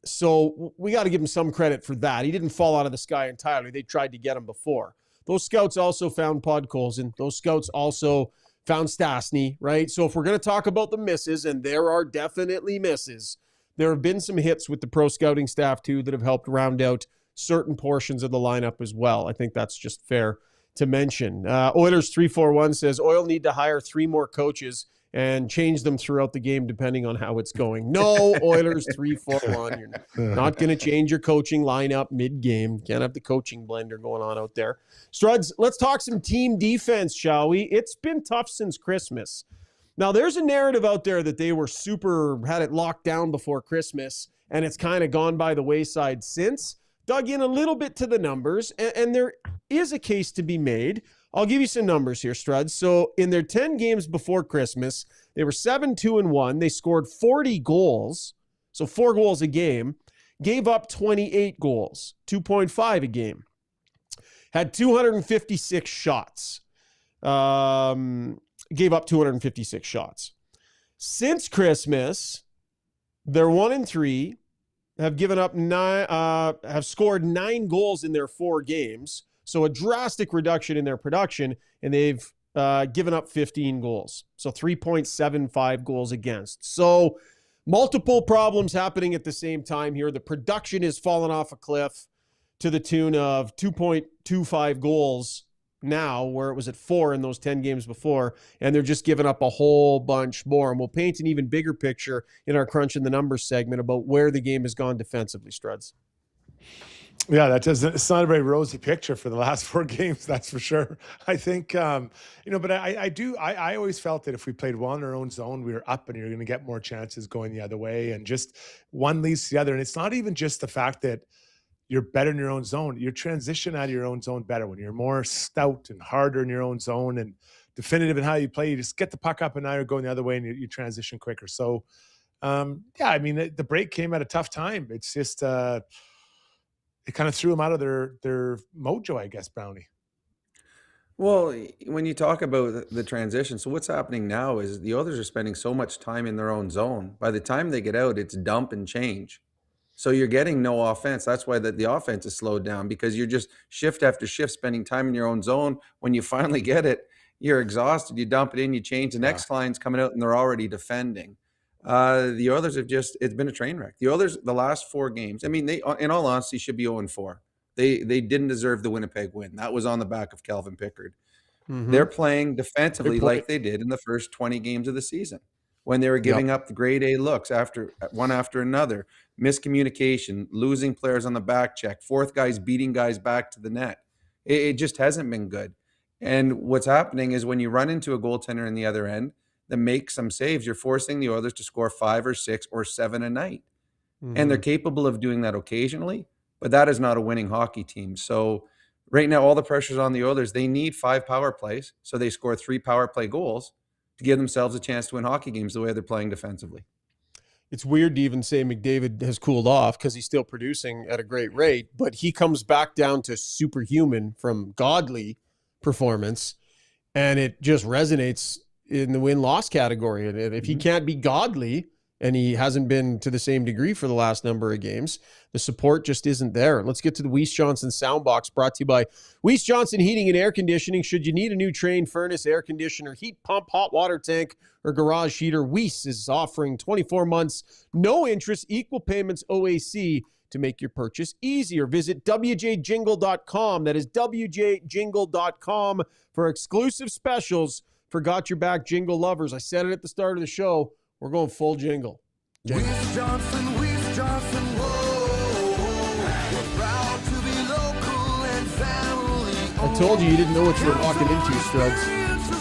So we got to give him some credit for that. He didn't fall out of the sky entirely. They tried to get him before. Those scouts also found Podkolzin. Those scouts also found Stastny, right? So if we're going to talk about the misses, and there are definitely misses, there have been some hits with the pro scouting staff too that have helped round out certain portions of the lineup as well. I think that's just fair to mention. Oilers 341 says Oil need to hire 3 more coaches and change them throughout the game depending on how it's going. No, Oilers 341. You're not going to change your coaching lineup mid-game. Can't have the coaching blender going on out there. Struds, let's talk some team defense, shall we? It's been tough since Christmas. Now, there's a narrative out there that they were had it locked down before Christmas, and it's kind of gone by the wayside since. Dug in a little bit to the numbers, and there is a case to be made. I'll give you some numbers here, Struds. So in their 10 games before Christmas, they were 7-2-1. They scored 40 goals, so 4 goals a game. Gave up 28 goals, 2.5 a game. Had 256 shots. Gave up 256 shots. Since Christmas, they're 1-3. Have given up have scored 9 goals in their 4 games. So a drastic reduction in their production, and they've given up 15 goals. So 3.75 goals against. So multiple problems happening at the same time here. The production is fallen off a cliff to the tune of 2.25 goals now, where it was at 4 in those 10 games before, and they're just giving up a whole bunch more. And we'll paint an even bigger picture in our Crunch in the Numbers segment about where the game has gone defensively, Struds. Yeah, it's not a very rosy picture for the last 4 games, that's for sure. I think, but I always felt that if we played well in our own zone, we were up and you're going to get more chances going the other way, and just one leads to the other. And it's not even just the fact that you're better in your own zone. You transition out of your own zone better when you're more stout and harder in your own zone and definitive in how you play. You just get the puck up and now you're going the other way and you transition quicker. So, the break came at a tough time. It's just it kind of threw them out of their mojo, I guess, Brownie. Well, when you talk about the transition, so what's happening now is the Oilers are spending so much time in their own zone. By the time they get out, it's dump and change. So you're getting no offense. That's why the offense is slowed down, because you're just shift after shift spending time in your own zone. When you finally get it, you're exhausted. You dump it in, you change. The next line's coming out, and they're already defending. The Oilers it's been a train wreck. The Oilers, the last 4 games, they, in all honesty, should be 0-4. They didn't deserve the Winnipeg win. That was on the back of Calvin Pickard. Mm-hmm. They're playing defensively like they did in the first 20 games of the season, when they were giving up the grade A looks one after another, miscommunication, losing players on the back check, 4th guys beating guys back to the net. It just hasn't been good. And what's happening is when you run into a goaltender in the other end that makes some saves, you're forcing the Oilers to score 5 or 6 or 7 a night. Mm-hmm. And they're capable of doing that occasionally, but that is not a winning hockey team. So right now, all the pressure's on the Oilers. They need 5 power plays, so they score 3 power play goals to give themselves a chance to win hockey games the way they're playing defensively. It's weird to even say McDavid has cooled off because he's still producing at a great rate, but he comes back down to superhuman from godly performance, and it just resonates in the win-loss category. And if he can't be godly, and he hasn't been to the same degree for the last number of games, the support just isn't there. Let's get to the Weiss Johnson Soundbox, brought to you by Weiss Johnson Heating and Air Conditioning. Should you need a new train, furnace, air conditioner, heat pump, hot water tank, or garage heater, Weiss is offering 24 months, no interest, equal payments, OAC, to make your purchase easier. Visit WJJingle.com. That is WJJingle.com for exclusive specials for Got Your Back Jingle lovers. I said it at the start of the show. We're going full jingle. Weiss Johnson, whoa. We're proud to be local and family. I told you didn't know what you were walking into, Struds.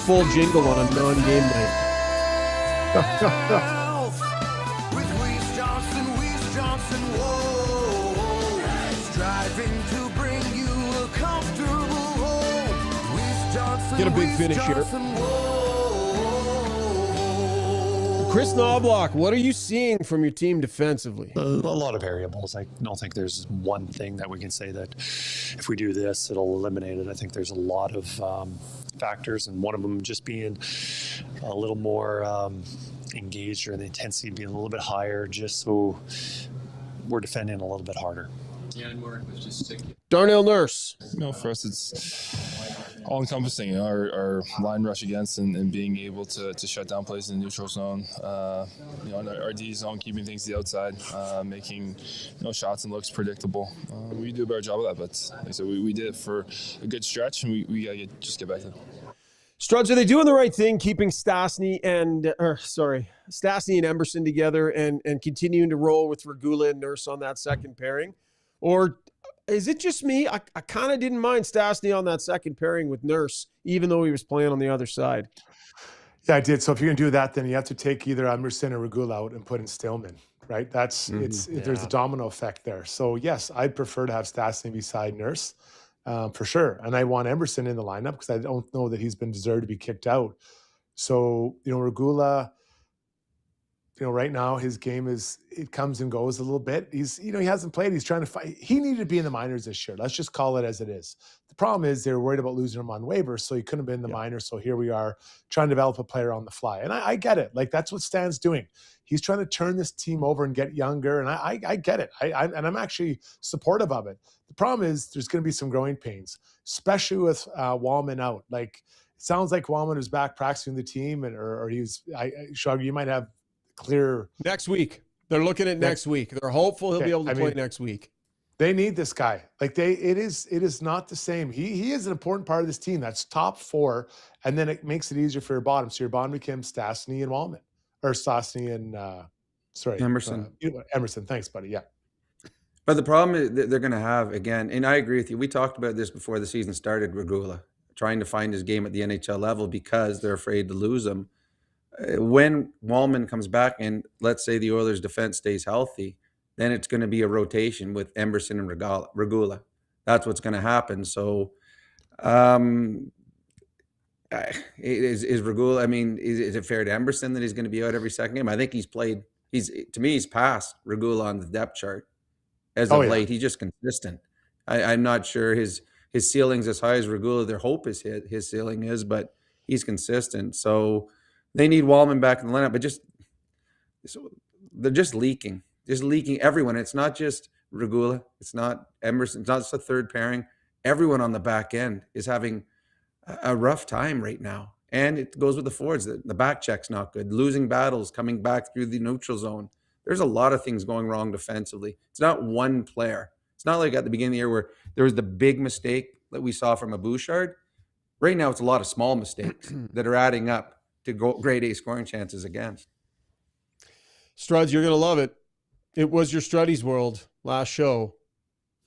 Full jingle on a non-game night. With Weiss Johnson, whoa. Striving to bring you a comfortable home. Weiss Johnson, Get a big finish here. Chris Knobloch, what are you seeing from your team defensively? A lot of variables. I don't think there's one thing that we can say that if we do this, it'll eliminate it. I think there's a lot of factors, and one of them just being a little more engaged, or the intensity being a little bit higher, just so we're defending a little bit harder. Darnell Nurse. No, for us, it's all encompassing. Our line rush against and being able to shut down plays in the neutral zone. And our D zone, keeping things to the outside, making shots and looks predictable. We do a better job of that, but like I said, we did it for a good stretch, and we gotta just get back to it. Struds, are they doing the right thing, keeping Stastny and Emerson together and continuing to roll with Regula and Nurse on that second pairing? Or is it just me? I kind of didn't mind Stastny on that second pairing with Nurse, even though he was playing on the other side. Yeah, I did. So if you're going to do that, then you have to take either Emerson or Regula out and put in Stillman, right? There's a domino effect there. So yes, I'd prefer to have Stastny beside Nurse. For sure. And I want Emerson in the lineup because I don't know that he's been deserved to be kicked out. So, Regula, right now his game it comes and goes a little bit. He hasn't played. He's trying to fight. He needed to be in the minors this year. Let's just call it as it is. The problem is they were worried about losing him on waivers, so he couldn't have been in the minors. So here we are trying to develop a player on the fly. And I get it. Like, that's what Stan's doing. He's trying to turn this team over and get younger. And I get it. I'm actually supportive of it. The problem is there's going to be some growing pains, especially with Wallman out. Like, it sounds like Wallman is back practicing the team, or he's. Shaugger, you might have clear next week. They're looking at next week. They're hopeful he'll be able to play next week. They need this guy. Like, it is not the same. He is an important part of this team. That's top four, and then it makes it easier for your bottom. So your bottom becomes Stastny and Wallman, or Stastny and Emerson. Emerson. Thanks, buddy. Yeah. But the problem is that they're going to have, again, and I agree with you, we talked about this before the season started, Regula, trying to find his game at the NHL level because they're afraid to lose him. When Wallman comes back and let's say the Oilers' defense stays healthy, then it's going to be a rotation with Emerson and Regula. That's what's going to happen. So is Regula, is it fair to Emerson that he's going to be out every second game? I think he's passed Regula on the depth chart. As of late, he's just consistent. I'm not sure his ceiling's as high as Regula. Their hope is his ceiling is, but he's consistent. So they need Wallman back in the lineup, but they're just leaking everyone. It's not just Regula. It's not Emerson. It's not just a third pairing. Everyone on the back end is having a rough time right now. And it goes with the forwards. The back check's not good. Losing battles, coming back through the neutral zone. There's a lot of things going wrong defensively. It's not one player. It's not like at the beginning of the year where there was the big mistake that we saw from a Bouchard. Right now, it's a lot of small mistakes that are adding up to grade A scoring chances against. Struds, you're going to love it. It was your Struddy's World last show.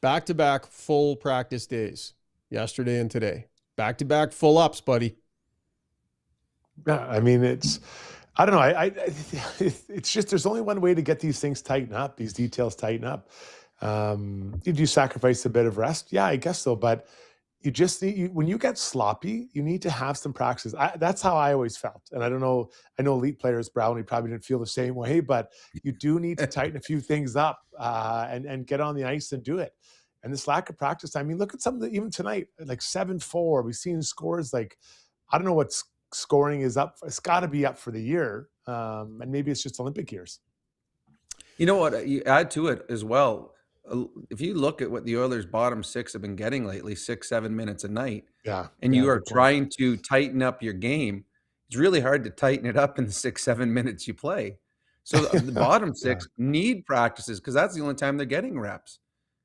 Back-to-back full practice days, yesterday and today. Back-to-back full ups, buddy. Yeah, I don't know. It's just there's only one way to get these things tighten up, these details tighten up. Did you sacrifice a bit of rest? Yeah, I guess so. But you just need, when you get sloppy, you need to have some practices. That's how I always felt. And I don't know, I know elite players, Brownie probably didn't feel the same way, but you do need to tighten a few things up and get on the ice and do it. And this lack of practice, look at some of the, even tonight, like 7-4, we've seen scores like, I don't know what scoring is up. It's got to be up for the year. And maybe it's just Olympic years. You know what? You add to it as well. If you look at what the Oilers' bottom six have been getting lately, 6-7 minutes a night, and you are trying to tighten up your game, it's really hard to tighten it up in the 6-7 minutes you play. So the bottom six need practices because that's the only time they're getting reps.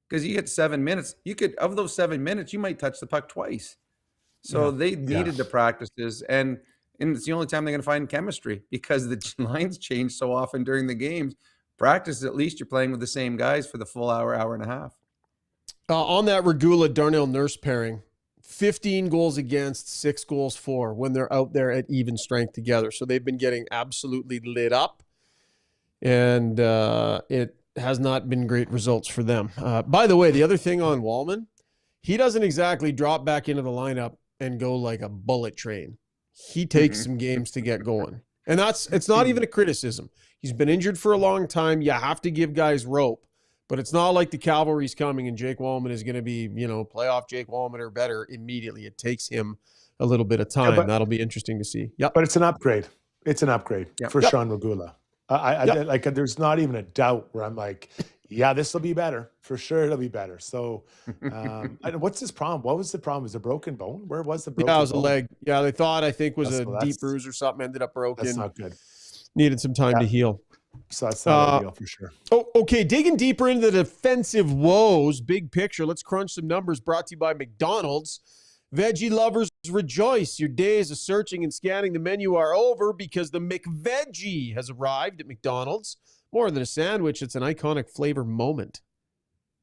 Because you get 7 minutes, of those 7 minutes, you might touch the puck twice. So they needed the practices, and it's the only time they're going to find chemistry because the lines change so often during the games. Practice, at least you're playing with the same guys for the full hour and a half. On that Regula-Darnell Nurse pairing, 15 goals against, 6 goals for when they're out there at even strength together. So they've been getting absolutely lit up, and it has not been great results for them. By the way, the other thing on Wallman, he doesn't exactly drop back into the lineup and go like a bullet train. He takes some games to get going. And it's not even a criticism. He's been injured for a long time. You have to give guys rope, but it's not like the cavalry's coming and Jake Wallman is going to be, playoff Jake Wallman or better immediately. It takes him a little bit of time. That'll be interesting to see. Yeah, but it's an upgrade. It's an upgrade for Sean Regula. Like, there's not even a doubt where I'm like, Yeah, this will be better for sure. It'll be better. So, what's his problem? What was the problem? Was it a broken bone? Where was the broken Yeah, it was a bone? leg. Yeah, they thought, I think, was That's- a well, deep that's- bruise or something. Ended up broken. That's not good. Needed some time to heal. So that's not ideal for sure. Oh, okay. Digging deeper into the defensive woes, big picture. Let's crunch some numbers. Brought to you by McDonald's. Veggie lovers rejoice. Your days of searching and scanning the menu are over because the McVeggie has arrived at McDonald's. More than a sandwich, it's an iconic flavor moment.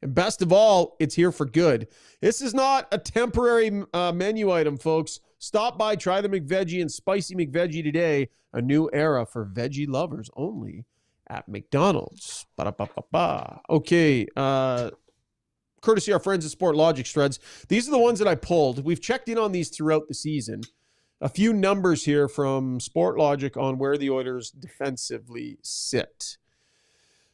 And best of all, it's here for good. This is not a temporary menu item, folks. Stop by, try the McVeggie and Spicy McVeggie today. A new era for veggie lovers only at McDonald's. Ba-da-ba-ba-ba. Okay, courtesy our friends at Sport Logic, Struds. These are the ones that I pulled. We've checked in on these throughout the season. A few numbers here from Sport Logic on where the Oilers defensively sit.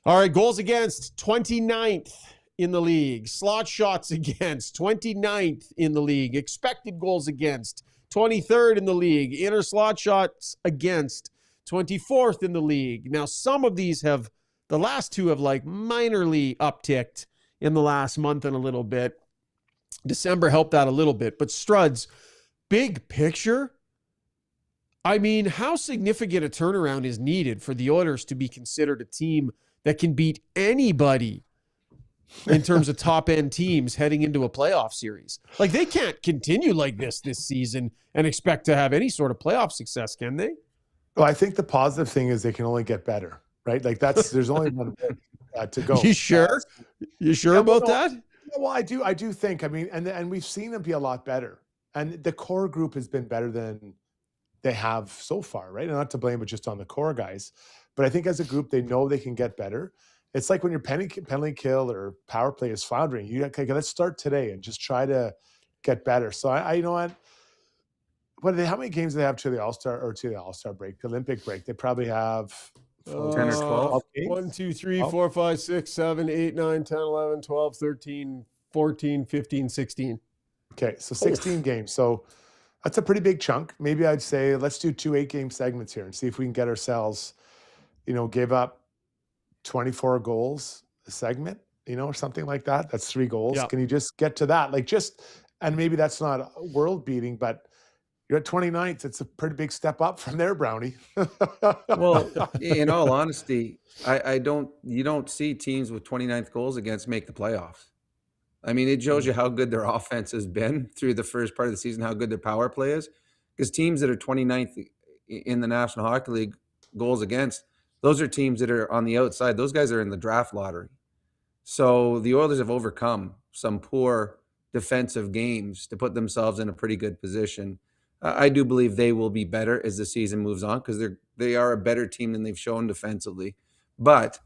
All right, goals against, 29th in the league. Slot shots against, 29th in the league. Expected goals against, 23rd in the league. Inner slot shots against, 24th in the league. Now, some of these have, the last two have like minorly upticked in the last month and a little bit. December helped that a little bit. But Struds, big picture, I mean, how significant a turnaround is needed for the Oilers to be considered a team that can beat anybody in terms of top-end teams heading into a playoff series? Like, they can't continue like this season and expect to have any sort of playoff success, can they? Well, I think the positive thing is they can only get better, right? Like there's only one way to go. You sure? You sure about that? Well, I do think, I mean, and we've seen them be a lot better. And the core group has been better than they have so far, right? And not to blame it just on the core guys. But I think as a group, they know they can get better. It's like when your penalty kill or power play is floundering. You okay, let's start today and just try to get better. So I you know what are they? How many games do they have to the All-Star break, the Olympic break? They probably have 10 or 12. 1, 2, 3, 4, 5, 6, 7, 8, 9, 10, 11, 12, 13, 14, 15, 16. Okay, so 16 games. So that's a pretty big chunk. Maybe I'd say let's do 2 8-game segments here and see if we can get ourselves, give up 24 goals a segment, or something like that. That's 3 goals. Yeah. Can you just get to that? And maybe that's not world beating, but you're at 29th. It's a pretty big step up from there, Brownie. Well, in all honesty, you don't see teams with 29th goals against make the playoffs. I mean, it shows you how good their offense has been through the first part of the season, how good their power play is. Because teams that are 29th in the National Hockey League goals against, those are teams that are on the outside. Those guys are in the draft lottery. So the Oilers have overcome some poor defensive games to put themselves in a pretty good position. I do believe they will be better as the season moves on because they are a better team than they've shown defensively. But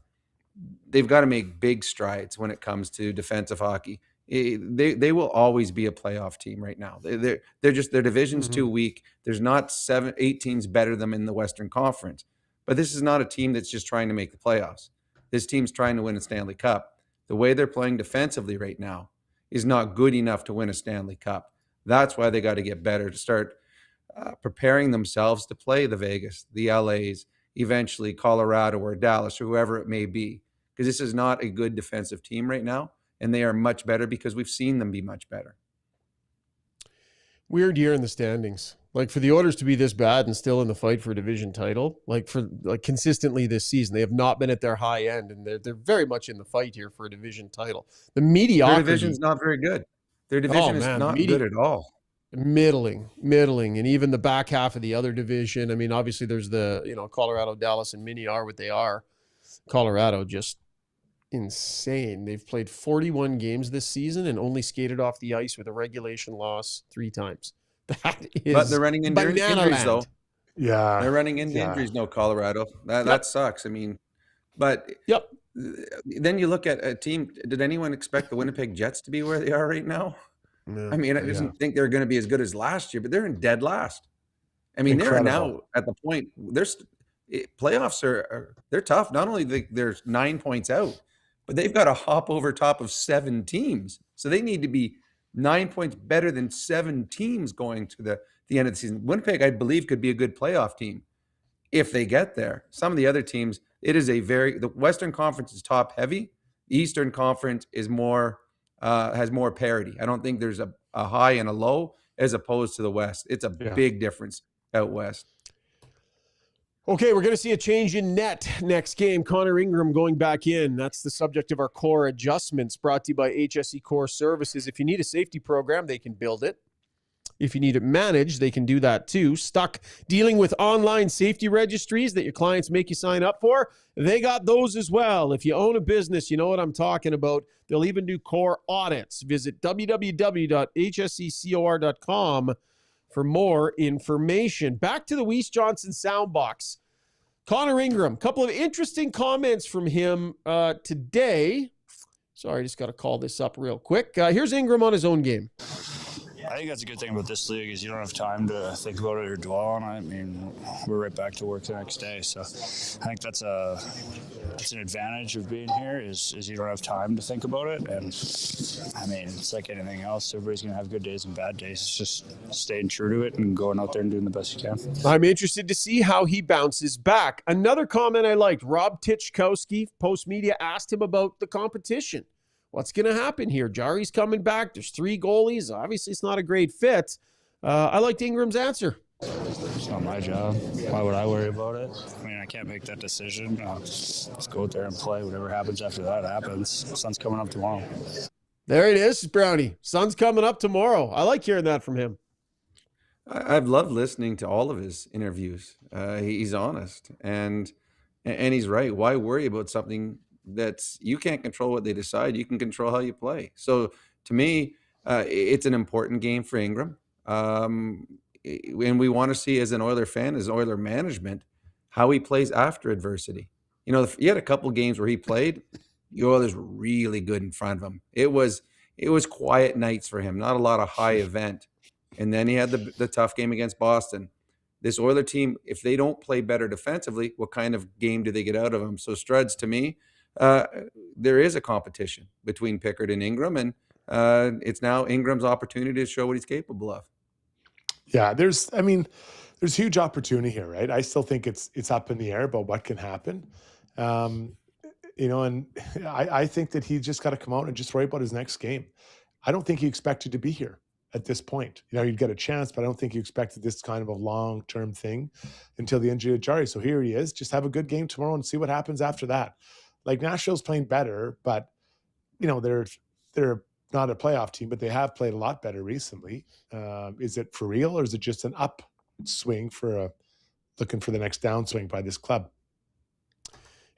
they've got to make big strides when it comes to defensive hockey. They will always be a playoff team right now. Their division's too weak. There's not 8 teams better than them in the Western Conference. But this is not a team that's just trying to make the playoffs. This team's trying to win a Stanley Cup. The way they're playing defensively right now is not good enough to win a Stanley Cup. That's why they got to get better to start preparing themselves to play the Vegas, the LAs, eventually Colorado or Dallas or whoever it may be. Because this is not a good defensive team right now, and they are much better because we've seen them be much better. Weird year in the standings. Like, for the Oilers to be this bad and still in the fight for a division title, consistently this season, they have not been at their high end, and they're very much in the fight here for a division title. The mediocrity. Their division's not very good. Their division is not good at all. Middling, and even the back half of the other division. I mean, obviously there's the, Colorado, Dallas, and Mini are what they are. Colorado just insane. They've played 41 games this season and only skated off the ice with a regulation loss 3 times. That is but they're running into injuries, though. Yeah. They're running into injuries, Colorado. That sucks. I mean, but then you look at a team. Did anyone expect the Winnipeg Jets to be where they are right now? No. I mean, I didn't think they were going to be as good as last year, but they're in dead last. I mean, they're now at the point. Playoffs they're tough. Not only they're 9 points out, but they've got to hop over top of 7 teams. So they need to be 9 points better than 7 teams going to the end of the season. Winnipeg, I believe, could be a good playoff team if they get there. Some of the other teams, the Western Conference is top heavy. Eastern Conference is more has more parity. I don't think there's a high and a low as opposed to the West. It's a big difference out West. Okay, we're going to see a change in net next game. Connor Ingram going back in. That's the subject of our core adjustments, brought to you by HSE Core Services. If you need a safety program, they can build it. If you need it managed, they can do that too. Stuck dealing with online safety registries that your clients make you sign up for? They got those as well. If you own a business, you know what I'm talking about. They'll even do core audits. Visit www.hsecor.com for more information. Back to the Weiss Johnson Soundbox. Connor Ingram, couple of interesting comments from him today. Sorry, I just got to call this up real quick. Here's Ingram on his own game. I think that's a good thing about this league is you don't have time to think about it or dwell on it. I mean, we're right back to work the next day. So I think that's an advantage of being here is you don't have time to think about it. And I mean, it's like anything else. Everybody's going to have good days and bad days. It's just staying true to it and going out there and doing the best you can. I'm interested to see how he bounces back. Another comment I liked, Rob Titchkowski, Post Media, asked him about the competition. What's going to happen here? Jari's coming back. There's 3 goalies. Obviously, it's not a great fit. I liked Ingram's answer. It's not my job. Why would I worry about it? I mean, I can't make that decision. Let's go out there and play. Whatever happens after that happens. The sun's coming up tomorrow. There it is, Brownie. Sun's coming up tomorrow. I like hearing that from him. I've loved listening to all of his interviews. He's honest and he's right. Why worry about something that's you can't control what they decide? You can control how you play. So to me, it's an important game for Ingram. And we want to see, as an Oiler fan, as Oiler management, how he plays after adversity. You know, he had a couple games where he played. The Oilers were really good in front of him. It was quiet nights for him, not a lot of high event. And then he had the tough game against Boston. This Oiler team, if they don't play better defensively, what kind of game do they get out of them? So Struds, to me, there is a competition between Pickard and Ingram, and it's now Ingram's opportunity to show what he's capable of. Yeah, there's huge opportunity here, right? I still think it's up in the air about what can happen. And I think that he just got to come out and just worry about his next game. I don't think he expected to be here at this point. You know, you'd get a chance, but I don't think he expected this kind of a long-term thing until the injury of Jari. So here he is. Just have a good game tomorrow and see what happens after that. Like, Nashville's playing better, but you know, they're not a playoff team, but they have played a lot better recently. Is it for real, or is it just an upswing looking for the next downswing by this club?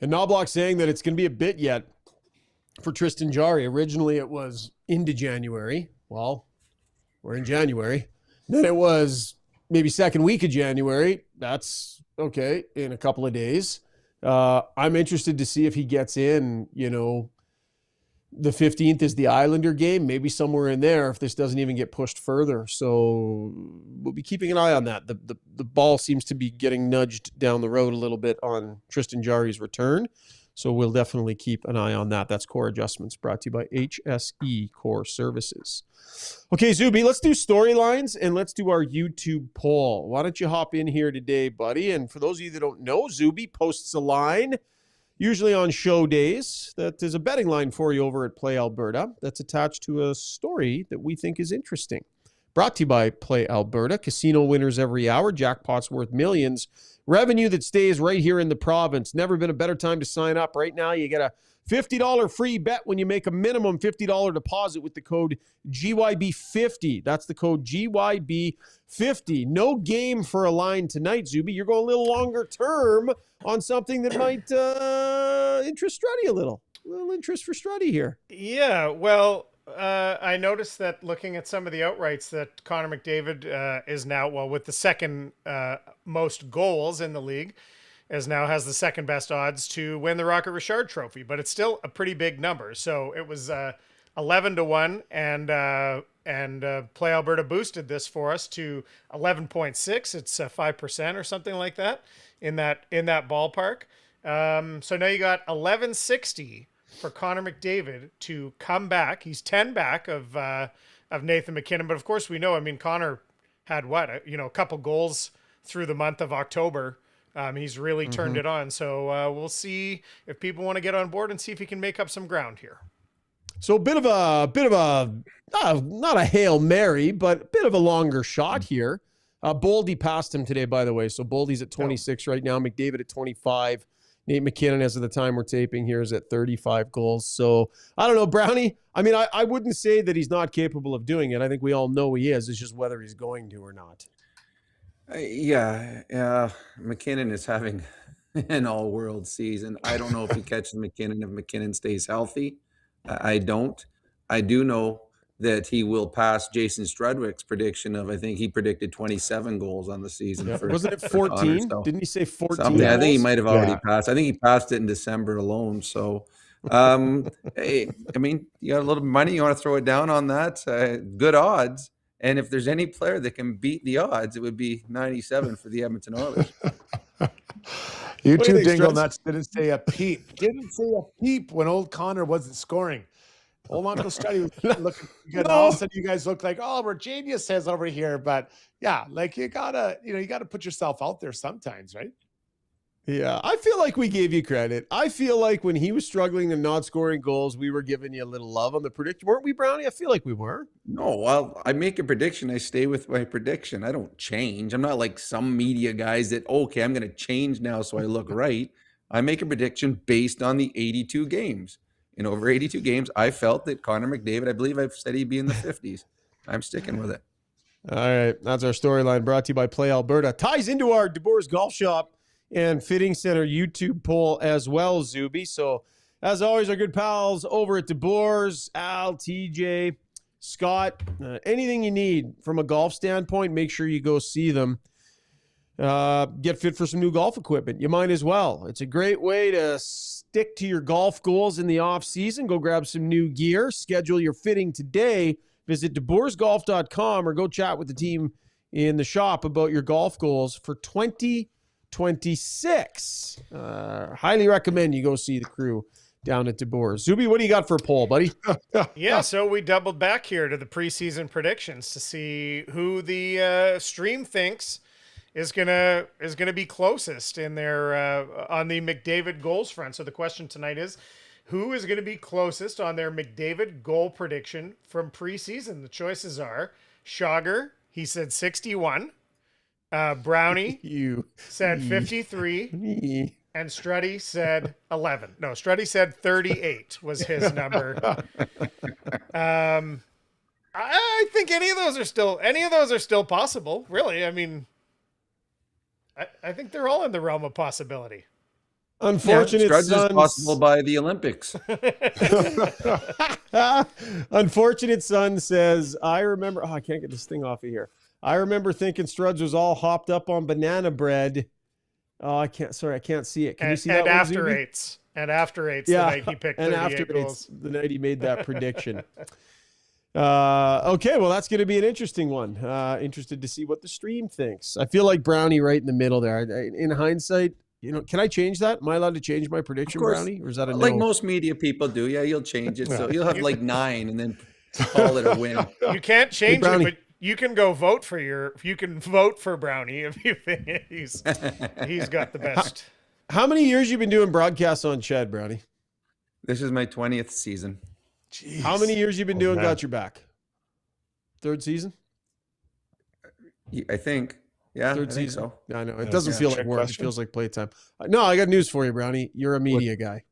And Knobloch saying that it's going to be a bit yet for Tristan Jarry. Originally, it was into January. Well, we're in January. Then it was maybe second week of January. That's okay, in a couple of days. I'm interested to see if he gets in, you know, the 15th is the Islander game, maybe somewhere in there if this doesn't even get pushed further. So we'll be keeping an eye on that. The ball seems to be getting nudged down the road a little bit on Tristan Jarry's return. So we'll definitely keep an eye on that. That's Core Adjustments, brought to you by HSE Core Services. Okay, Zuby, let's do storylines and let's do our YouTube poll. Why don't you hop in here today, buddy? And for those of you that don't know, Zuby posts a line, usually on show days, that is a betting line for you over at Play Alberta that's attached to a story that we think is interesting. Brought to you by Play Alberta. Casino winners every hour, jackpots worth millions. Revenue that stays right here in the province. Never been a better time to sign up. Right now, you get a $50 free bet when you make a minimum $50 deposit with the code GYB50. That's the code GYB50. No game for a line tonight, Zuby. You're going a little longer term on something that might interest Struddy a little. A little interest for Struddy here. Yeah, well, I noticed that looking at some of the outrights that Connor McDavid is now, well, with the second most goals in the league, has the second best odds to win the Rocket Richard Trophy, but it's still a pretty big number. So it was 11-1, and Play Alberta boosted this for us to 11.6. It's 5% or something like that in that ballpark. So now you got 1160 for Connor McDavid to come back. He's 10 back of Nathan MacKinnon, but of course we know. I mean, Connor had a couple goals through the month of October He's really turned it on. So we'll see if people want to get on board and see if he can make up some ground here. So a bit of a not a Hail Mary, but a bit of a longer shot here. Boldy passed him today, by the way. So Boldy's at 26 right now. McDavid at 25. Nate McKinnon, as of the time we're taping here, is at 35 goals. So I don't know, Brownie. I mean, I wouldn't say that he's not capable of doing it. I think we all know he is. It's just whether he's going to or not. Yeah, McKinnon is having an all-world season. I don't know if he catches McKinnon if McKinnon stays healthy. I don't. I do know that he will pass Jason Strudwick's prediction of, I think he predicted 27 goals on the season. Yeah. Wasn't it 14? So Didn't he say 14? something. I think he might have already passed. I think he passed it in December alone. So, hey, I mean, you got a little money, you want to throw it down on that? Good odds. And if there's any player that can beat the odds, it would be 97 for the Edmonton Oilers. You two dingle nuts didn't say a peep. Didn't say a peep when old Connor wasn't scoring. Old Uncle Struddy was looking good. No. All of a sudden, you guys look like, oh, we're geniuses over here. But yeah, like you gotta put yourself out there sometimes, right? Yeah, I feel like we gave you credit. I feel like when he was struggling and not scoring goals, we were giving you a little love on the prediction. Weren't we, Brownie? I feel like we were. No, well, I make a prediction. I stay with my prediction. I don't change. I'm not like some media guys that, okay, I'm going to change now so I look right. I make a prediction based on the 82 games. In over 82 games, I felt that Connor McDavid, I believe I've said he'd be in the 50s. I'm sticking with it. All right, that's our storyline brought to you by Play Alberta. Ties into our DeBoer's Golf Shop and Fitting Center YouTube poll as well, Zuby. So, as always, our good pals over at DeBoer's, Al, TJ, Scott, anything you need from a golf standpoint, make sure you go see them. Get fit for some new golf equipment. You might as well. It's a great way to stick to your golf goals in the off season. Go grab some new gear. Schedule your fitting today. Visit DeBoersGolf.com or go chat with the team in the shop about your golf goals for 2026. Highly recommend you go see the crew down at DeBoer's. Zuby, what do you got for a poll, buddy? Yeah, so we doubled back here to the preseason predictions to see who the stream thinks is gonna be closest in their on the McDavid goals front. So the question tonight is, who is going to be closest on their McDavid goal prediction from preseason? The choices are Shaugger, he said 61. Brownie said 53. And Struddy said 11. No, Struddy said 38 was his number. I think any of those are still possible, really. I mean, I think they're all in the realm of possibility. Unfortunate Struds Sons. is possible by the Olympics. Unfortunate Son says, I remember, I can't get this thing off of here. I remember thinking Struds was all hopped up on banana bread. Oh, I can't see it. Can you see that one, after eights. And after eights, the night he picked 38 goals. The night he made that prediction. Okay, well, that's going to be an interesting one. Interested to see what the stream thinks. I feel like Brownie right in the middle there. In hindsight, can I change that? Am I allowed to change my prediction, Brownie? Or is that a no? Like most media people do. Yeah, you'll change it. So you'll have like 9 and then call it a win. You can't change it, but you can go vote for Brownie if you think he's got the best. How many years you been doing broadcasts on Ched, Brownie? This is my 20th season. Jeez. How many years you been doing Got Your Back? 3rd season? I think. Yeah, Third season. So. I know. It doesn't feel like work. Question. It feels like playtime. No, I got news for you, Brownie. You're a media guy.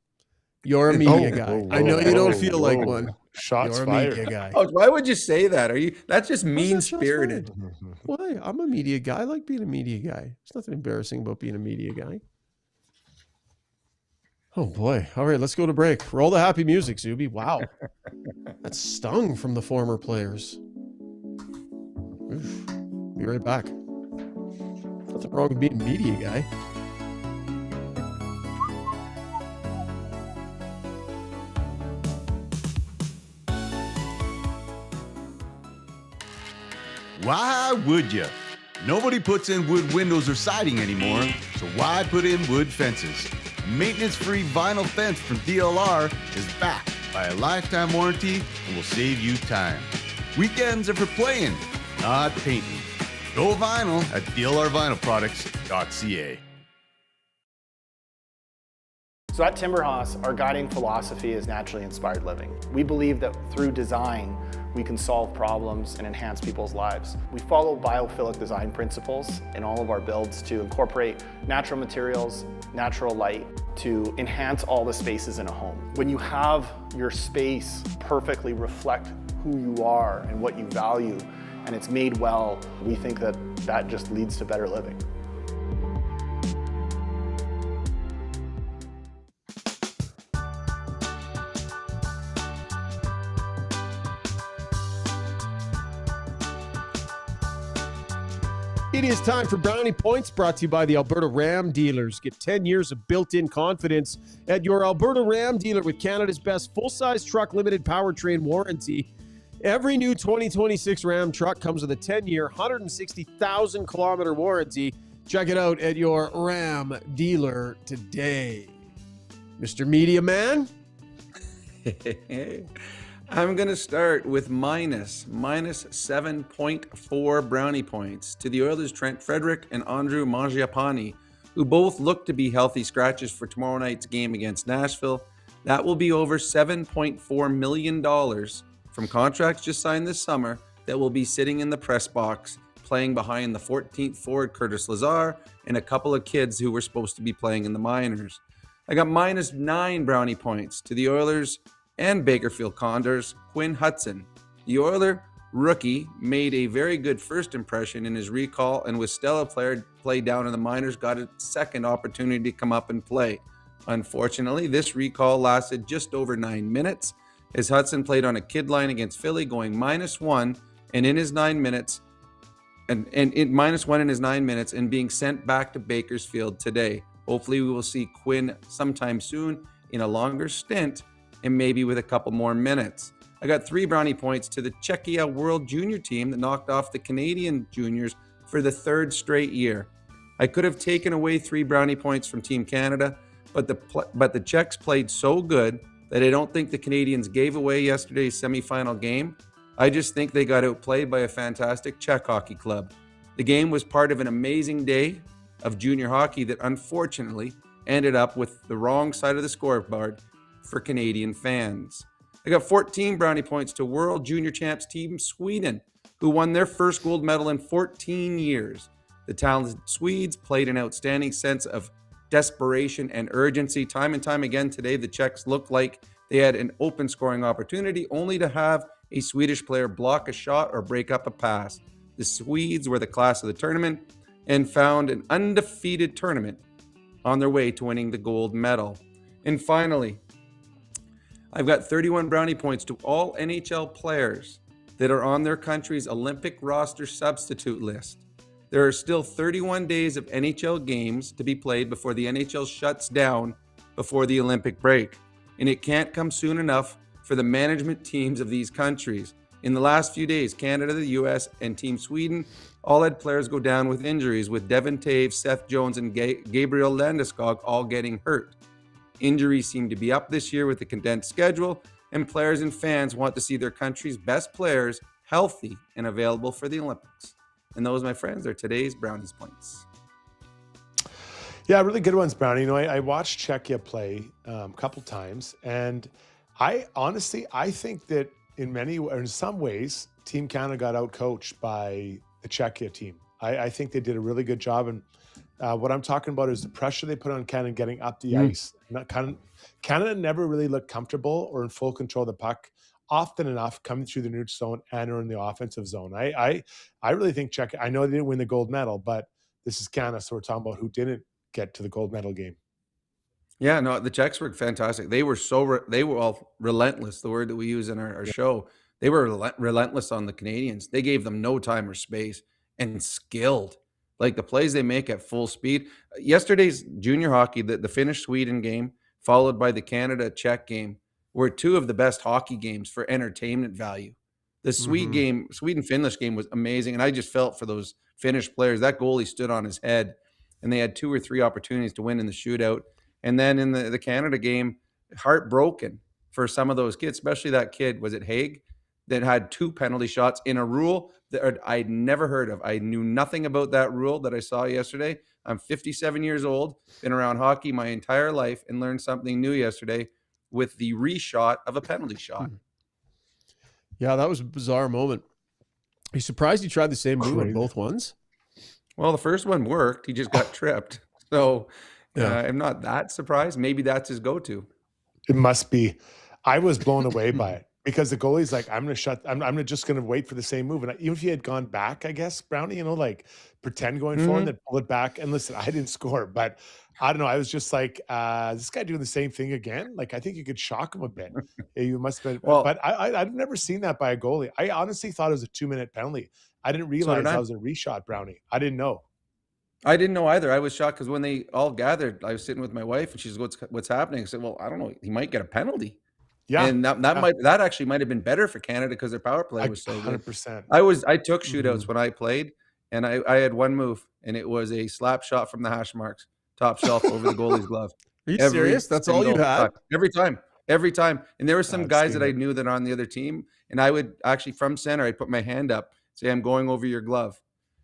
You're a media guy. I know you don't feel like one. Shots You're fired. A media guy. Oh, why would you say that? That's just mean-spirited. Why? I'm a media guy. I like being a media guy. There's nothing embarrassing about being a media guy. Oh, boy. All right, let's go to break. Roll the happy music, Zuby. Wow. That stung from the former players. Oof. Be right back. Nothing wrong with being a media guy. Why would you? Nobody puts in wood windows or siding anymore, so why put in wood fences? Maintenance-free vinyl fence from DLR is backed by a lifetime warranty and will save you time. Weekends are for playing, not painting. Go vinyl at DLRvinylproducts.ca. So at Timberhouse, our guiding philosophy is naturally inspired living. We believe that through design, we can solve problems and enhance people's lives. We follow biophilic design principles in all of our builds to incorporate natural materials, natural light, to enhance all the spaces in a home. When you have your space perfectly reflect who you are and what you value, and it's made well, we think that that just leads to better living. It is time for Brownie Points, brought to you by the Alberta Ram dealers. Get 10 years of built-in confidence at your Alberta Ram dealer with Canada's best full-size truck limited powertrain warranty. Every new 2026 Ram truck comes with a 10-year, 160,000-kilometer warranty. Check it out at your Ram dealer today. Mr. Media Man? I'm going to start with minus 7.4 brownie points to the Oilers' Trent Frederick and Andrew Mangiapane, who both look to be healthy scratches for tomorrow night's game against Nashville. That will be over $7.4 million from contracts just signed this summer that will be sitting in the press box, playing behind the 14th forward Curtis Lazar and a couple of kids who were supposed to be playing in the minors. I got minus 9 brownie points to the Oilers and Bakerfield Condors, Quinn Hudson. The Oiler rookie made a very good first impression in his recall, and with Stella played down in the minors, got a second opportunity to come up and play. Unfortunately, this recall lasted just over 9 minutes, as Hudson played on a kid line against Philly, going -1 and in his 9 minutes, and -1 in his 9 minutes, and being sent back to Bakersfield today. Hopefully, we will see Quinn sometime soon in a longer stint, and maybe with a couple more minutes. I got 3 brownie points to the Czechia World Junior team that knocked off the Canadian juniors for the 3rd straight year. I could have taken away 3 brownie points from Team Canada, but the Czechs played so good that I don't think the Canadians gave away yesterday's semifinal game. I just think they got outplayed by a fantastic Czech hockey club. The game was part of an amazing day of junior hockey that unfortunately ended up with the wrong side of the scoreboard for Canadian fans. I got 14 brownie points to World Junior Champs Team Sweden, who won their first gold medal in 14 years. The talented Swedes played an outstanding sense of desperation and urgency. Time and time again today, the Czechs looked like they had an open scoring opportunity, only to have a Swedish player block a shot or break up a pass. The Swedes were the class of the tournament and found an undefeated tournament on their way to winning the gold medal. And finally, I've got 31 brownie points to all NHL players that are on their country's Olympic roster substitute list. There are still 31 days of NHL games to be played before the NHL shuts down before the Olympic break, and it can't come soon enough for the management teams of these countries. In the last few days, Canada, the US, and Team Sweden all had players go down with injuries, with Devon Toews, Seth Jones, and Gabriel Landeskog all getting hurt. Injuries seem to be up this year with the condensed schedule, and players and fans want to see their country's best players healthy and available for the Olympics. And those, my friends, are today's Brownies Points. Yeah, really good ones, Brownie. You know, I watched Czechia play a couple times, and I think that in some ways, Team Canada got out-coached by the Czechia team. I think they did a really good job, and what I'm talking about is the pressure they put on Canada getting up the ice. Canada never really looked comfortable or in full control of the puck often enough coming through the neutral zone and or in the offensive zone. I really think Czechia, I know they didn't win the gold medal, but this is Canada, so we're talking about who didn't get to the gold medal game. Yeah, no, the Czechs were fantastic. They were all relentless, the word that we use in our show. They were relentless on the Canadians. They gave them no time or space, and skilled. Like the plays they make at full speed. Yesterday's junior hockey, the Finnish-Sweden game, followed by the Canada-Czech game, were 2 of the best hockey games for entertainment value. The Sweden-Finnish game was amazing, and I just felt for those Finnish players. That goalie stood on his head, and they had 2 or 3 opportunities to win in the shootout. And then in the Canada game, heartbroken for some of those kids, especially that kid, was it Haig, that had 2 penalty shots in a rule that I'd never heard of. I knew nothing about that rule that I saw yesterday. I'm 57 years old, been around hockey my entire life, and learned something new yesterday with the reshot of a penalty shot. Yeah, that was a bizarre moment. Are you surprised he tried the same move on both ones? Well, the first one worked. He just got tripped. So I'm not that surprised. Maybe that's his go-to. It must be. I was blown away by it because the goalie's like, I'm just going to wait for the same move. And even if he had gone back, I guess, Brownie, like pretend going forward and then pull it back. And listen, I didn't score, but I don't know. I was just like, this guy doing the same thing again? Like, I think you could shock him a bit. You must have been, but I've never seen that by a goalie. I honestly thought it was a 2-minute penalty. I didn't realize that was a reshot, Brownie. I didn't know. I didn't know either. I was shocked because when they all gathered, I was sitting with my wife and she's, what's happening? I said, well, I don't know. He might get a penalty. Yeah. And that actually might have been better for Canada because their power play was so good. 100%. I took shootouts when I played, and I had one move, and it was a slap shot from the hash marks, top shelf over the goalie's glove. Are you serious? That's all you had? Every time. And there were some guys that I knew that are on the other team, and I would actually, from center, I'd put my hand up, say, I'm going over your glove.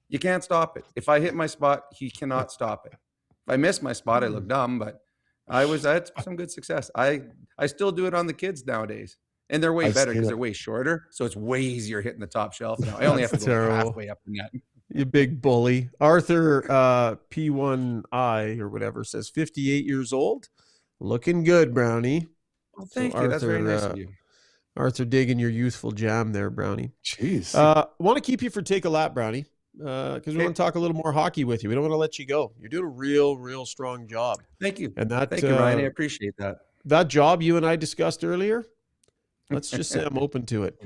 You can't stop it. If I hit my spot, he cannot stop it. If I miss my spot, I look dumb, but I had some good success. I still do it on the kids nowadays, and they're way better because they're way shorter, so it's way easier hitting the top shelf now. I only have to go halfway up the net. You big bully. Arthur P1I or whatever says 58 years old, looking good, Brownie. Well, thank you. That's very nice of you. Arthur digging your youthful jam there, Brownie. Jeez. Want to keep you for Take a Lap, Brownie, because we want to talk a little more hockey with you. We don't want to let you go. You're doing a real strong job. Thank you. And thank you, Ryan. I appreciate that. That job you and I discussed earlier, let's just say I'm open to it.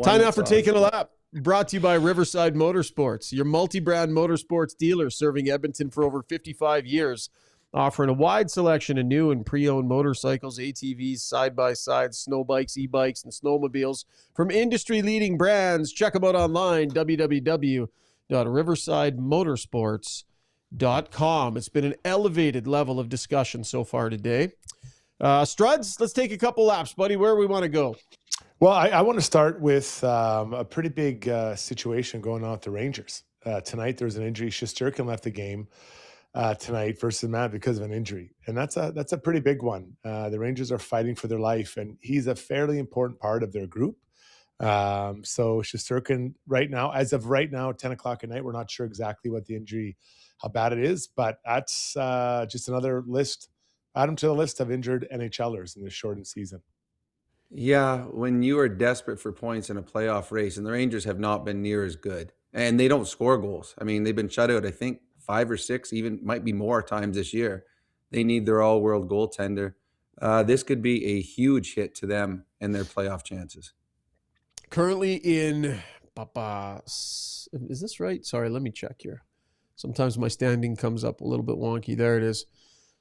Time now for Taking a Lap. Brought to you by Riverside Motorsports, your multi-brand motorsports dealer serving Edmonton for over 55 years, offering a wide selection of new and pre-owned motorcycles, ATVs, side-by-sides, snow bikes, e-bikes, and snowmobiles from industry-leading brands. Check them out online, www.riversidemotorsports.com. It's been an elevated level of discussion so far today. Struds, let's take a couple laps, buddy. Where we want to go? Well, I want to start with a pretty big situation going on with the Rangers. Tonight, there's an injury. Shesterkin left the game tonight versus M.I.A because of an injury. And that's a pretty big one. The Rangers are fighting for their life, and he's a fairly important part of their group. So Shesterkin as of right now, 10 o'clock at night, we're not sure exactly what the injury, how bad it is, but that's just another list. Add him to the list of injured NHLers in this shortened season. Yeah, when you are desperate for points in a playoff race, and the Rangers have not been near as good, and they don't score goals. I mean, they've been shut out, I think, 5 or 6, even might be more times this year. They need their all-world goaltender. This could be a huge hit to them and their playoff chances. Currently in, is this right? Sorry, let me check here. Sometimes my standing comes up a little bit wonky. There it is.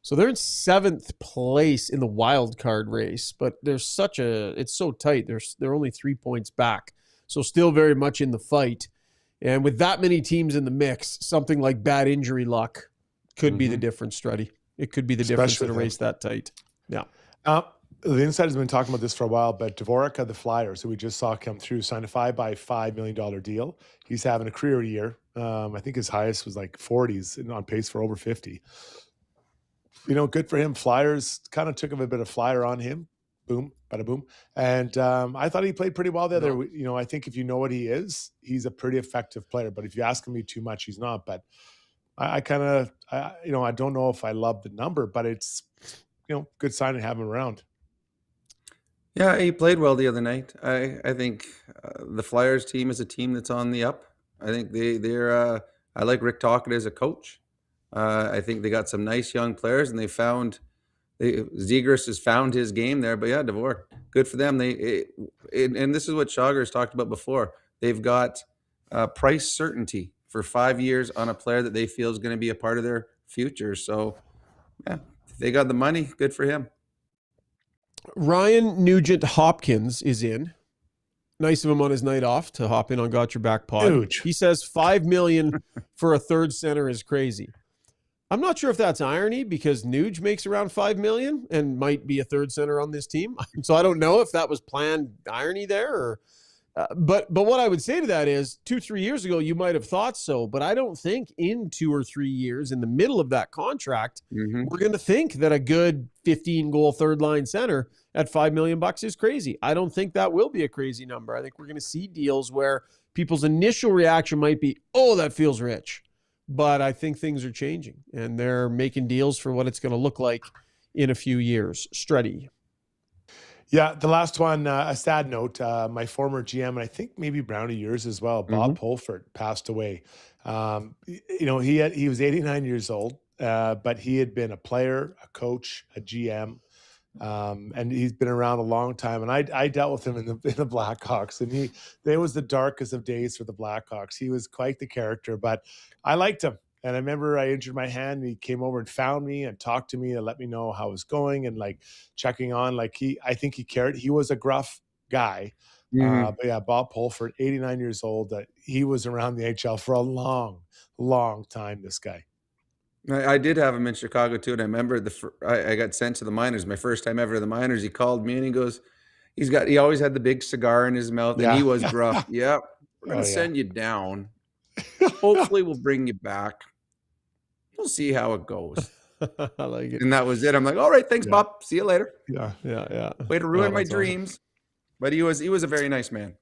So they're in 7th place in the wild card race, but it's so tight. They're only 3 points back. So still very much in the fight. And with that many teams in the mix, something like bad injury luck could be the difference, Struddy. It could be the difference in a race that tight. Yeah. The Inside has been talking about this for a while, but Dvorak of the Flyers, who we just saw come through, signed a $5 million deal. He's having a career year. I think his highest was like 40s and on pace for over 50. Good for him. Flyers kind of took a bit of flyer on him. Boom, bada boom. And I thought he played pretty well there. I think if you know what he is, he's a pretty effective player. But if you ask him too much, he's not. But I don't know if I love the number, but it's, good sign to have him around. Yeah, he played well the other night. I think the Flyers team is a team that's on the up. I think they're I like Rick Tocchet as a coach. I think they got some nice young players, and Zegras has found his game there. But yeah, Dvorak, good for them. And this is what Shaugger has talked about before. They've got price certainty for 5 years on a player that they feel is going to be a part of their future. So yeah, if they got the money, good for him. Ryan Nugent Hopkins is in. Nice of him on his night off to hop in on Got Your Back Pod. Huge. He says $5 million for a third center is crazy. I'm not sure if that's irony because Nuge makes around $5 million and might be a third center on this team. So I don't know if that was planned irony there or But what I would say to that is 2-3 years ago, you might have thought so, but I don't think in 2 or 3 years in the middle of that contract, we're going to think that a good 15-goal third-line center at $5 million is crazy. I don't think that will be a crazy number. I think we're going to see deals where people's initial reaction might be, oh, that feels rich. But I think things are changing, and they're making deals for what it's going to look like in a few years. Struddy. Yeah, the last one, a sad note, my former GM, and I think maybe Brownie, yours as well, Bob Polford, passed away. He was 89 years old, but he had been a player, a coach, a GM, and he's been around a long time. And I dealt with him in the Blackhawks, and it was the darkest of days for the Blackhawks. He was quite the character, but I liked him. And I remember I injured my hand, and he came over and found me and talked to me and let me know how it was going and like checking on. Like I think he cared. He was a gruff guy. But yeah, Bob Polford, 89 years old. He was around the HL for a long, long time, this guy. I did have him in Chicago too. And I remember I got sent to the minors. My first time ever to the minors, he called me and he goes, he always had the big cigar in his mouth and he was gruff. Yeah, we're going to send you down. Hopefully we'll bring you back. We'll see how it goes. I like it. And that was it. I'm like, all right, thanks, Bob. See you later. Yeah. Way to ruin my dreams. Awesome. But he was a very nice man.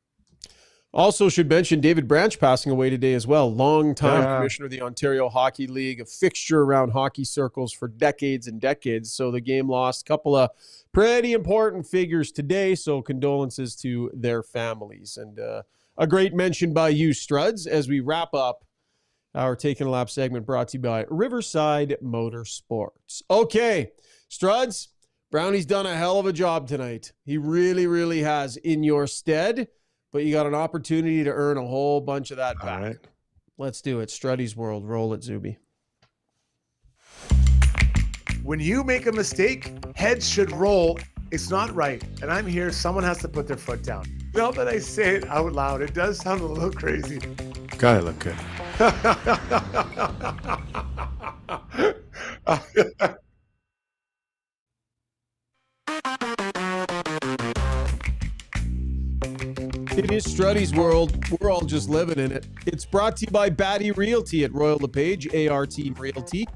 Also should mention David Branch passing away today as well. Long-time commissioner of the Ontario Hockey League, a fixture around hockey circles for decades and decades. So the game lost a couple of pretty important figures today. So condolences to their families. And a great mention by you, Struds, as we wrap up our Taking a Lap segment brought to you by Riverside Motorsports. Okay, Struds, Brownie's done a hell of a job tonight. He really, really has in your stead, but you got an opportunity to earn a whole bunch of that back. All right. Let's do it. Struddy's World. Roll it, Zuby. When you make a mistake, heads should roll. It's not right. And I'm here. Someone has to put their foot down. Now that I say it out loud, it does sound a little crazy. Gotta look good. It is Struddy's World. We're all just living in it. It's brought to you by Batty Realty at Royal LePage, ART Realty.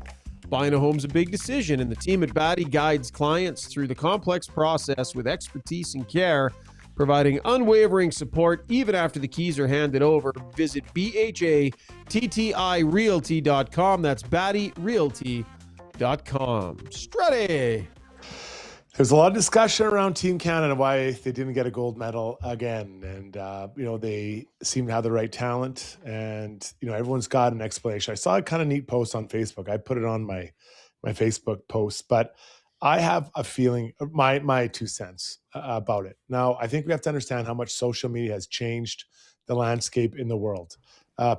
Buying a home's a big decision, and the team at Batty guides clients through the complex process with expertise and care, providing unwavering support even after the keys are handed over. Visit BHATTIRealty.com. That's BattyRealty.com. Struddy. There's a lot of discussion around Team Canada why they didn't get a gold medal again. And, they seem to have the right talent. And, everyone's got an explanation. I saw a kind of neat post on Facebook. I put it on my Facebook post. But I have a feeling, my 2 cents about it. Now, I think we have to understand how much social media has changed the landscape in the world.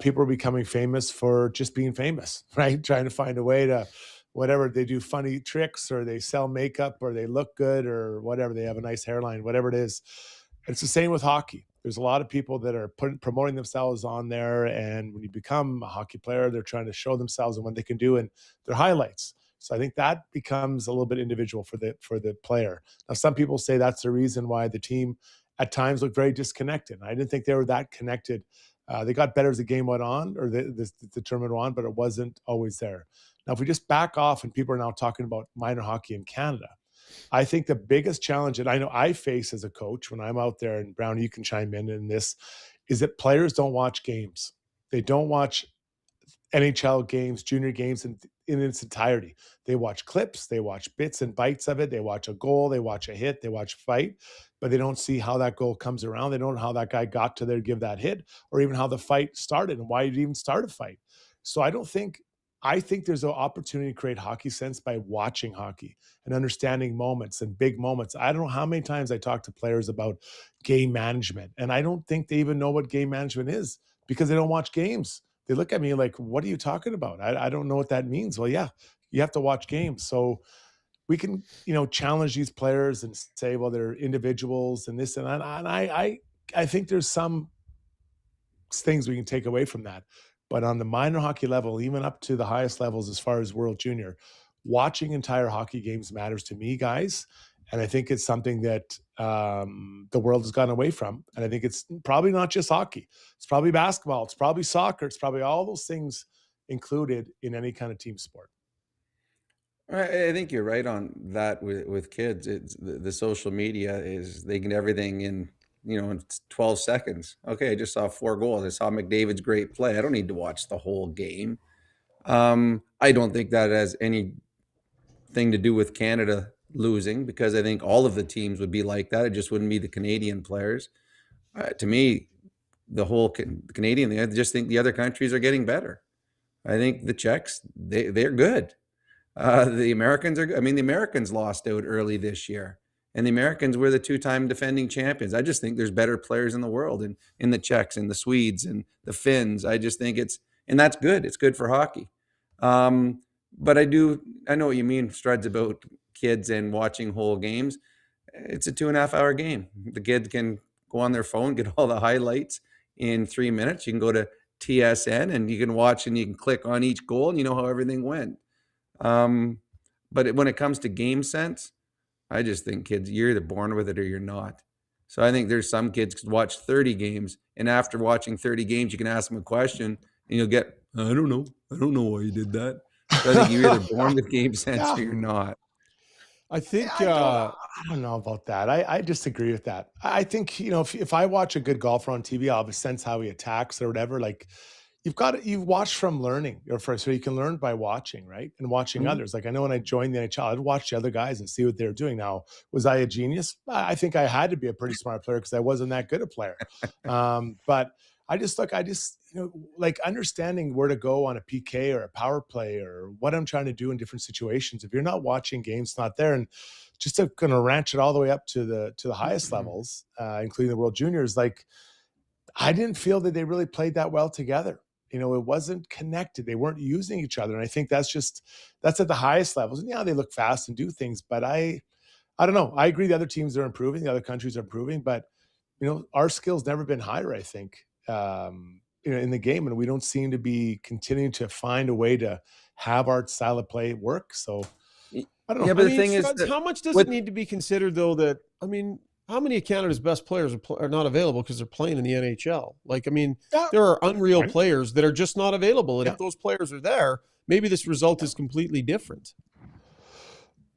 People are becoming famous for just being famous, right? Trying to find a way to, whatever, they do funny tricks or they sell makeup or they look good or whatever. They have a nice hairline, whatever it is. It's the same with hockey. There's a lot of people that are promoting themselves on there. And when you become a hockey player, they're trying to show themselves and what they can do and their highlights. So I think that becomes a little bit individual for the player. Now, some people say that's the reason why the team at times looked very disconnected. I didn't think they were that connected. They got better as the game went on or the tournament went on, but it wasn't always there. Now, if we just back off and people are now talking about minor hockey in Canada, I think the biggest challenge that I know I face as a coach when I'm out there, and Brownie, you can chime in this, is that players don't watch games. They don't watch NHL games, junior games in its entirety. They watch clips, they watch bits and bites of it. They watch a goal, they watch a hit, they watch a fight, but they don't see how that goal comes around. They don't know how that guy got to there to give that hit or even how the fight started and why it even started a fight. So I think there's an opportunity to create hockey sense by watching hockey and understanding moments and big moments. I don't know how many times I talk to players about game management, and I don't think they even know what game management is because they don't watch games. They look at me like, what are you talking about? I don't know what that means. Well, yeah, you have to watch games. So we can, challenge these players and say, well, they're individuals and this and that. And I think there's some things we can take away from that. But on the minor hockey level, even up to the highest levels as far as World Junior, watching entire hockey games matters to me, guys. And I think it's something that the world has gone away from. And I think it's probably not just hockey. It's probably basketball. It's probably soccer. It's probably all those things included in any kind of team sport. I think you're right on that with kids. It's the social media is they get everything in, in 12 seconds. Okay, I just saw 4 goals. I saw McDavid's great play. I don't need to watch the whole game. I don't think that has anything to do with Canada losing, because I think all of the teams would be like that. It just wouldn't be the Canadian players. To me, the whole Canadian, I just think the other countries are getting better. I think the Czechs, they're good. The Americans are, the Americans lost out early this year, and the Americans were the 2-time defending champions. I just think there's better players in the world, and in the Czechs and the Swedes and the Finns. I just think and that's good. It's good for hockey. But I know what you mean, Struds, about kids and watching whole games. It's a 2.5-hour game. The kids can go on their phone, get all the highlights in 3 minutes. You can go to TSN and you can watch, and you can click on each goal and you know how everything went. But when it comes to game sense, I just think kids, you're either born with it or you're not. So I think there's some kids could watch 30 games, and after watching 30 games, you can ask them a question and you'll get, I don't know why you did that. So I think you're either born with game sense or you're not. I think I don't know about that. I disagree with that. I think, if I watch a good golfer on TV, I'll have a sense how he attacks or whatever. Like, you've watched from learning, so you can learn by watching, right? And watching others. Like, I know when I joined the NHL, I'd watch the other guys and see what they were doing. Now, was I a genius? I think I had to be a pretty smart player because I wasn't that good a player. But I just like understanding where to go on a PK or a power play or what I'm trying to do in different situations. If you're not watching games, not there, and just going to ranch it all the way up to the highest levels, including the World Juniors, like, I didn't feel that they really played that well together. It wasn't connected. They weren't using each other. And I think that's at the highest levels. And yeah, they look fast and do things, but I don't know. I agree the other teams are improving, the other countries are improving, but our skill's never been higher, I think, in the game. And we don't seem to be continuing to find a way to have our style of play work. So I don't know. Yeah, but the thing is, how much does it need to be considered, though, that, how many of Canada's best players are not available because they're playing in the NHL? Like, there are unreal players that are just not available. And if those players are there, maybe this result is completely different.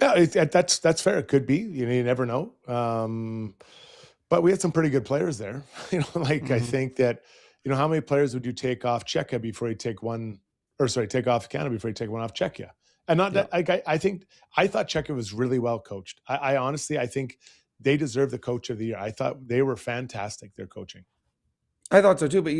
Yeah, that's fair. It could be. You never know. But we had some pretty good players there. I think that, how many players would you take off Czechia before you take off Canada before you take one off Czechia? And not that, I thought Czechia was really well coached. I honestly think they deserve the coach of the year. I thought they were fantastic, their coaching. I thought so too, but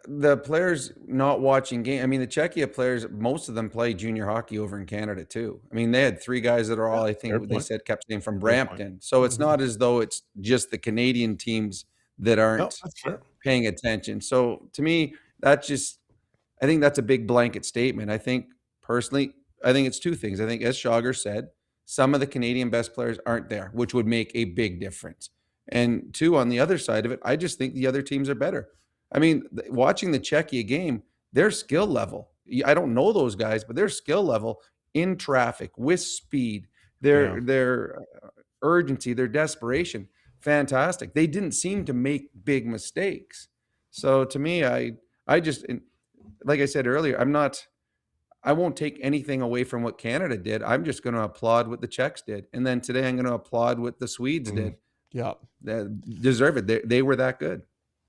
the players not watching game. The Czechia players, most of them play junior hockey over in Canada too. They had 3 guys that are all, I think they said, kept saying from Brampton. So it's not as though it's just the Canadian teams that aren't paying attention. So to me, I think that's a big blanket statement. I think personally, it's 2 things. I think, as Shaugger said, some of the Canadian best players aren't there, which would make a big difference. And 2, on the other side of it, I just think the other teams are better. Watching the Czechia game, their skill level, I don't know those guys, but their skill level in traffic, with speed, their urgency, their desperation, fantastic. They didn't seem to make big mistakes. So to me, I just, like I said earlier, I won't take anything away from what Canada did. I'm just going to applaud what the Czechs did. And then today I'm going to applaud what the Swedes did. Yeah. They deserve it. They were that good.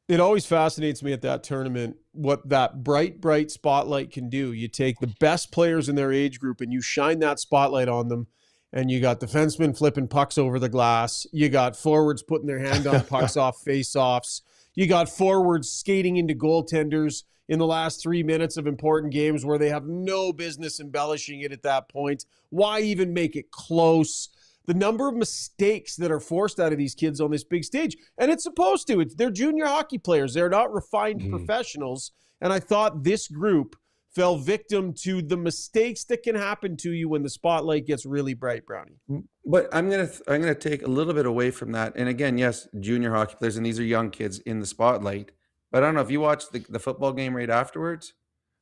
It always fascinates me at that tournament what that bright spotlight can do. You take the best players in their age group and you shine that spotlight on them, and you got defensemen flipping pucks over the glass. You got forwards putting their hand on pucks off face-offs. You got forwards skating into goaltenders in the last 3 minutes of important games where they have no business embellishing it at that point. Why even make it close? The number of mistakes that are forced out of these kids on this big stage. And it's supposed to. They're junior hockey players. They're not refined professionals. And I thought this group fell victim to the mistakes that can happen to you when the spotlight gets really bright, Brownie. But I'm gonna take a little bit away from that. And again, yes, junior hockey players, and these are young kids in the spotlight. But I don't know if you watched the football game right afterwards.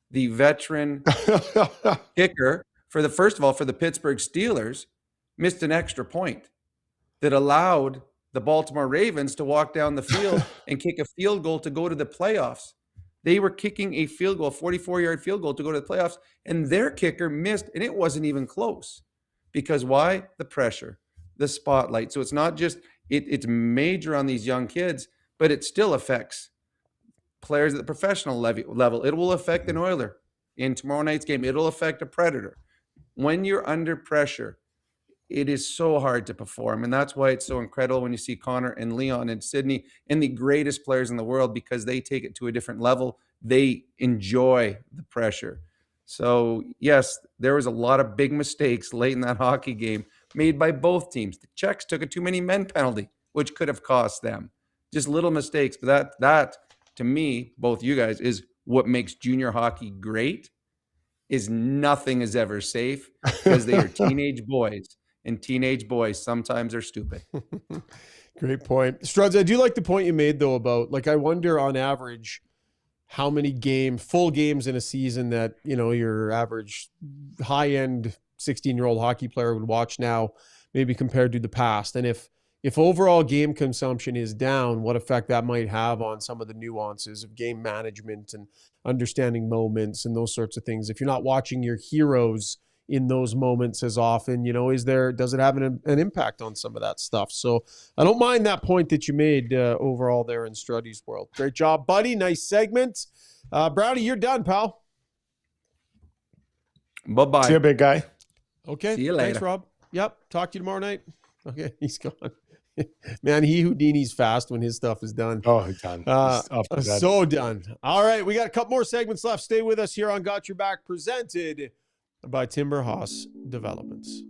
The veteran kicker for the Pittsburgh Steelers missed an extra point that allowed the Baltimore Ravens to walk down the field and kick a field goal to go to the playoffs. They were kicking a field goal, 44-yard field goal to go to the playoffs, and their kicker missed, and it wasn't even close. Because why? The pressure, the spotlight. So it's not just, it's major on these young kids, but it still affects players at the professional level. It will affect an Oiler in tomorrow night's game. It'll affect a Predator. When you're under pressure, it is so hard to perform. And that's why it's so incredible when you see Connor and Leon and Sydney and the greatest players in the world, because they take it to a different level. They enjoy the pressure. So, yes, there was a lot of big mistakes late in that hockey game made by both teams. The Czechs took a too many men penalty, which could have cost them. Just little mistakes. But that to me, both you guys, is what makes junior hockey great, is nothing is ever safe because they are teenage boys. And teenage boys sometimes are stupid. Great point. Struds, I do like the point you made, though, about, like, I wonder on average how many full games in a season that, you know, your average high-end 16-year-old hockey player would watch now, maybe compared to the past. And if overall game consumption is down, what effect that might have on some of the nuances of game management and understanding moments and those sorts of things. If you're not watching your heroes in those moments as often, you know, does it have an impact on some of that stuff? So I don't mind that point that you made overall there in Struddy's world. Great job, buddy. Nice segment. Brownie, you're done, pal. Bye-bye. See you, big guy. Okay. See you later. Thanks, Rob. Yep. Talk to you tomorrow night. Okay. He's gone. Man, he Houdini's fast when his stuff is done. Oh, he's done. So done. All right. We got a couple more segments left. Stay with us here on Got Your Back, presented by Timber Haas Developments.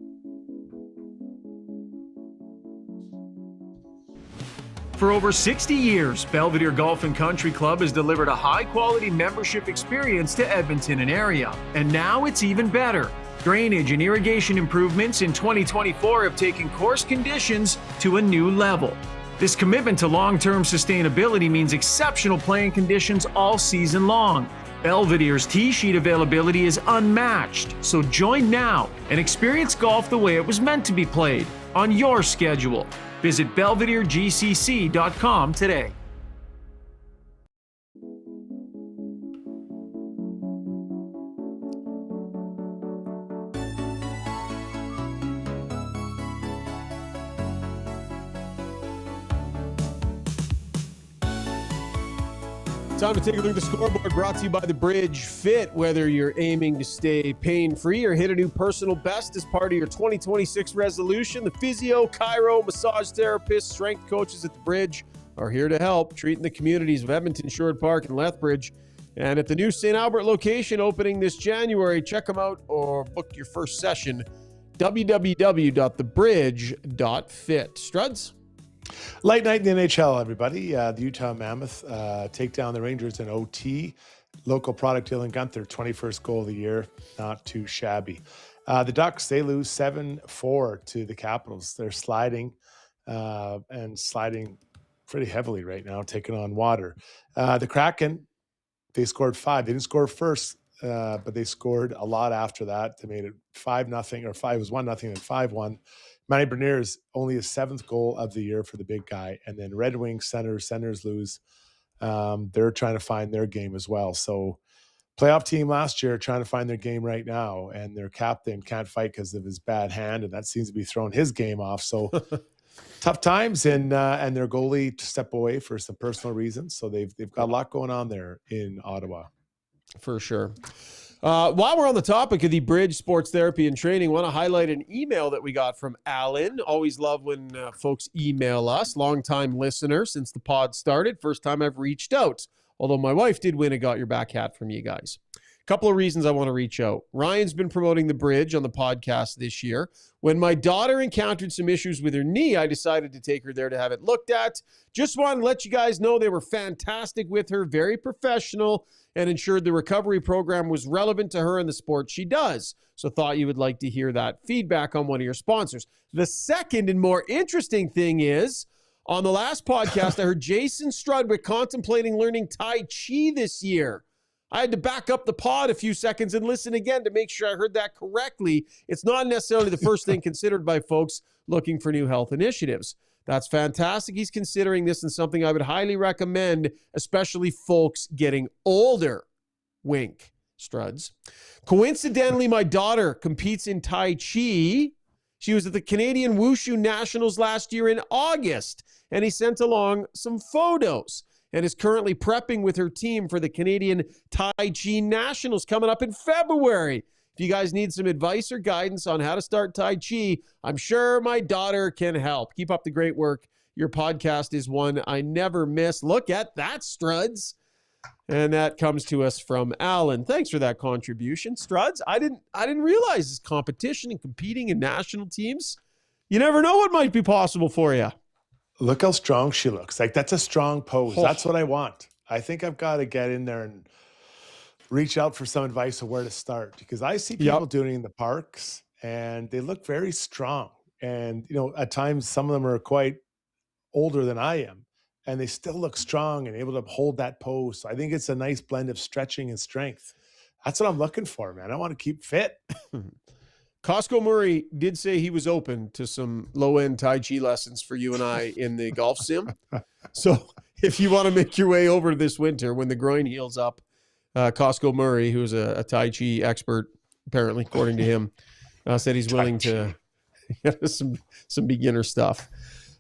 For over 60 years, Belvedere Golf and Country Club has delivered a high-quality membership experience to Edmonton and area. And now it's even better. Drainage and irrigation improvements in 2024 have taken course conditions to a new level. This commitment to long-term sustainability means exceptional playing conditions all season long. Belvedere's tee sheet availability is unmatched, so join now and experience golf the way it was meant to be played, on your schedule. Visit belvederegcc.com today. Time to take a look at the scoreboard, brought to you by The Bridge Fit. Whether you're aiming to stay pain-free or hit a new personal best as part of your 2026 resolution, the physio, chiro, massage therapists, strength coaches at The Bridge are here to help, treating the communities of Edmonton, Sherwood Park, and Lethbridge. And at the new St. Albert location opening this January, check them out or book your first session, www.thebridge.fit. Struds? Late night in the NHL, everybody. The Utah Mammoth take down the Rangers in OT. Local product Dylan Gunther, 21st goal of the year. Not too shabby. The Ducks, they lose 7-4 to the Capitals. They're sliding and sliding pretty heavily right now, taking on water. The Kraken, they scored 5. They didn't score first, but they scored a lot after that. They made it 5-0, or 5 was 1-0 and 5-1. Manny Bernier's only his 7th goal of the year for the big guy. And then Red Wings Senators lose. They're trying to find their game as well. So playoff team last year trying to find their game right now. And their captain can't fight because of his bad hand. And that seems to be throwing his game off. So tough times. And their goalie to step away for some personal reasons. So they've got a lot going on there in Ottawa. For sure. While we're on the topic of the Bridge Sports Therapy and Training, I want to highlight an email that we got from Alan. Always love when folks email us. Longtime listener since the pod started. First time I've reached out. Although my wife did win a Got Your Back hat from you guys. Couple of reasons I want to reach out. Ryan's been promoting the Bridge on the podcast this year. When my daughter encountered some issues with her knee, I decided to take her there to have it looked at. Just wanted to let you guys know they were fantastic with her, very professional, and ensured the recovery program was relevant to her and the sport she does. So thought you would like to hear that feedback on one of your sponsors. The second and more interesting thing is, on the last podcast, I heard Jason Strudwick contemplating learning Tai Chi this year. I had to back up the pod a few seconds and listen again to make sure I heard that correctly. It's not necessarily the first thing considered by folks looking for new health initiatives. That's fantastic. He's considering this and something I would highly recommend, especially folks getting older. Wink, Struds. Coincidentally, my daughter competes in Tai Chi. She was at the Canadian Wushu Nationals last year in August, and he sent along some photos and is currently prepping with her team for the Canadian Tai Chi Nationals coming up in February. If you guys need some advice or guidance on how to start Tai Chi, I'm sure my daughter can help. Keep up the great work. Your podcast is one I never miss. Look at that, Struds. And that comes to us from Alan. Thanks for that contribution, Struds. I didn't realize this competition and competing in national teams. You never know what might be possible for you. Look how strong she looks. Like, that's a strong pose. Oh. That's what I want. I think I've got to get in there and reach out for some advice of where to start, because I see people doing it in the parks and they look very strong. And, at times some of them are quite older than I am and they still look strong and able to hold that pose. So I think it's a nice blend of stretching and strength. That's what I'm looking for, man. I want to keep fit. Costco Murray did say he was open to some low-end Tai Chi lessons for you and I in the golf sim. So if you want to make your way over this winter when the groin heals up, Costco Murray, who's a Tai Chi expert, apparently, according to him, said he's willing to some beginner stuff.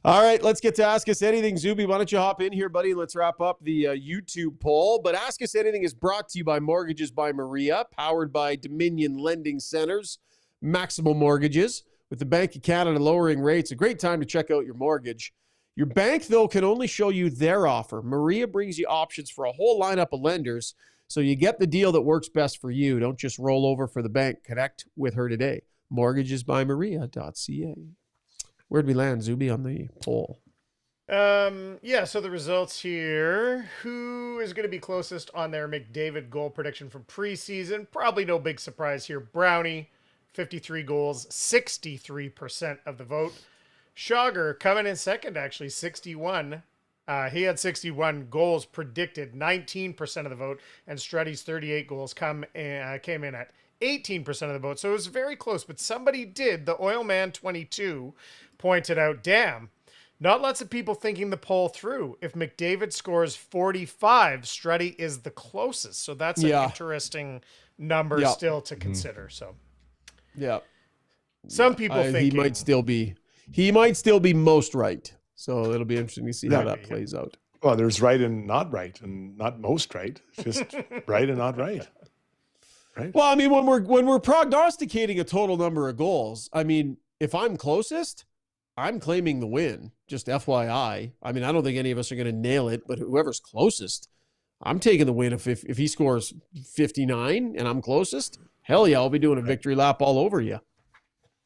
All right, let's get to Ask Us Anything. Zuby, why don't you hop in here, buddy? Let's wrap up the YouTube poll. But Ask Us Anything is brought to you by Mortgages by M.I.A, powered by Dominion Lending Centers, Maximal Mortgages. With the Bank of Canada lowering rates, a great time to check out your mortgage. Your bank, though, can only show you their offer. M.I.A brings you options for a whole lineup of lenders, so you get the deal that works best for you. Don't just roll over for the bank. Connect with her today. mortgagesbymaria.ca. Where'd we land, Zuby, on the poll? So the results here. Who is going to be closest on their McDavid goal prediction from preseason? Probably no big surprise here. Brownie, 53 goals, 63% of the vote. Shaugger coming in second, actually, 61. He had 61 goals predicted, 19% of the vote, and Struddy's 38 goals came in at 18% of the vote. So it was very close, but somebody did. The Oilman 22 pointed out, damn, not lots of people thinking the poll through. If McDavid scores 45, Struddy is the closest. So that's an interesting number still to consider. So some people think he might still be most right. So it'll be interesting to see how that plays out. Well, there's right and not most right. It's just right and not right. Right. Well, I mean, when we're prognosticating a total number of goals, I mean, if I'm closest, I'm claiming the win. Just FYI. I mean, I don't think any of us are going to nail it, but whoever's closest, I'm taking the win. If he scores 59 and I'm closest, hell yeah, I'll be doing a victory lap all over you.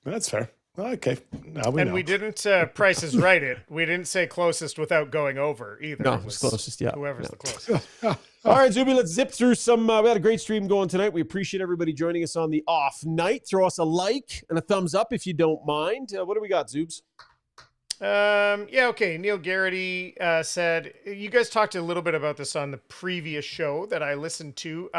That's fair. Okay. Now we know. We didn't Price is Right it. We didn't say closest without going over either. No, it was closest, yeah. Whoever's the closest. All right, Zuby, let's zip through some. We had a great stream going tonight. We appreciate everybody joining us on the off night. Throw us a like and a thumbs up if you don't mind. What do we got, Zoobs? Okay. Neil Garrity said, you guys talked a little bit about this on the previous show that I listened to.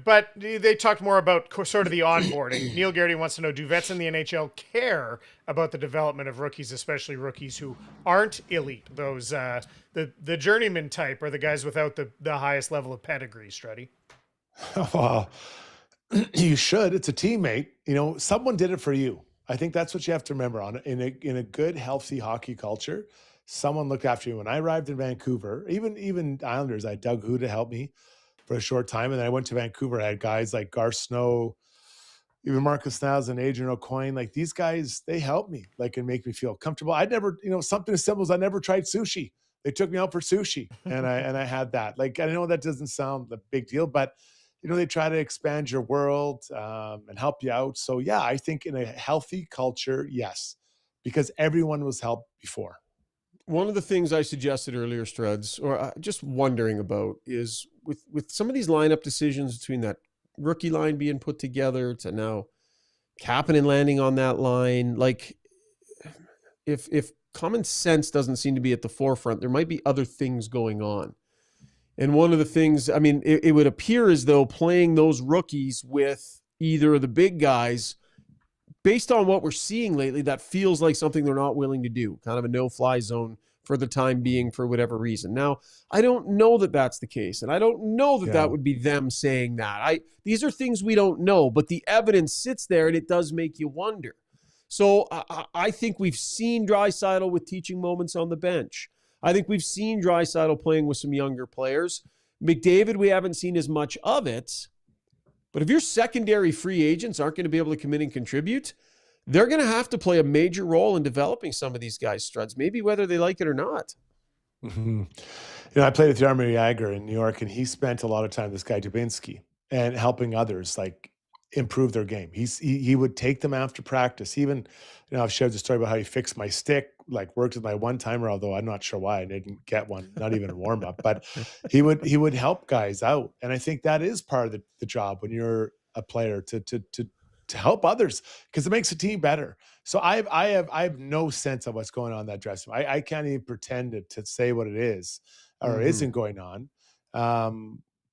But they talked more about sort of the onboarding. Neil Garrity wants to know, do vets in the NHL care about the development of rookies, especially rookies who aren't elite? Those the journeyman type, or the guys without the highest level of pedigree, Struddy? Well, you should. It's a teammate. Someone did it for you. I think that's what you have to remember. In a good, healthy hockey culture, someone looked after you. When I arrived in Vancouver, even Islanders, I had Doug Hu to help me for a short time. And then I went to Vancouver. I had guys like Garth Snow, even Marcus Snaz and Adrian O'Coin. Like, these guys, they helped me, and make me feel comfortable. I'd never, something as simple as I never tried sushi. They took me out for sushi and I had that. I know that doesn't sound a big deal, but they try to expand your world and help you out. So yeah, I think in a healthy culture, yes, because everyone was helped before. One of the things I suggested earlier, Struds, or just wondering about, is with some of these lineup decisions between that rookie line being put together to now Kapanen landing on that line, if common sense doesn't seem to be at the forefront, there might be other things going on. And one of the things, I mean, it would appear as though playing those rookies with either of the big guys, based on what we're seeing lately, that feels like something they're not willing to do, kind of a no-fly zone for the time being for whatever reason. Now, I don't know that that's the case, and I don't know that that would be them saying that. These are things we don't know, but the evidence sits there, and it does make you wonder. So I think we've seen Draisaitl with teaching moments on the bench. I think we've seen Draisaitl playing with some younger players. McDavid, we haven't seen as much of it. But if your secondary free agents aren't going to be able to come in and contribute, they're going to have to play a major role in developing some of these guys, Struds, maybe whether they like it or not. Mm-hmm. You know, I played with Jaromir Jagr in New York, and he spent a lot of time with this guy Dubinsky and helping others like improve their game. He would take them after practice. Even, you know, I've shared the story about how he fixed my stick, like worked with my one-timer, although I'm not sure why I didn't get one, not even a warm-up. But he would help guys out, and I think that is part of the job when you're a player to help others, because it makes the team better. So I have no sense of what's going on in that dressing room. I can't even pretend to say what it is or isn't going on.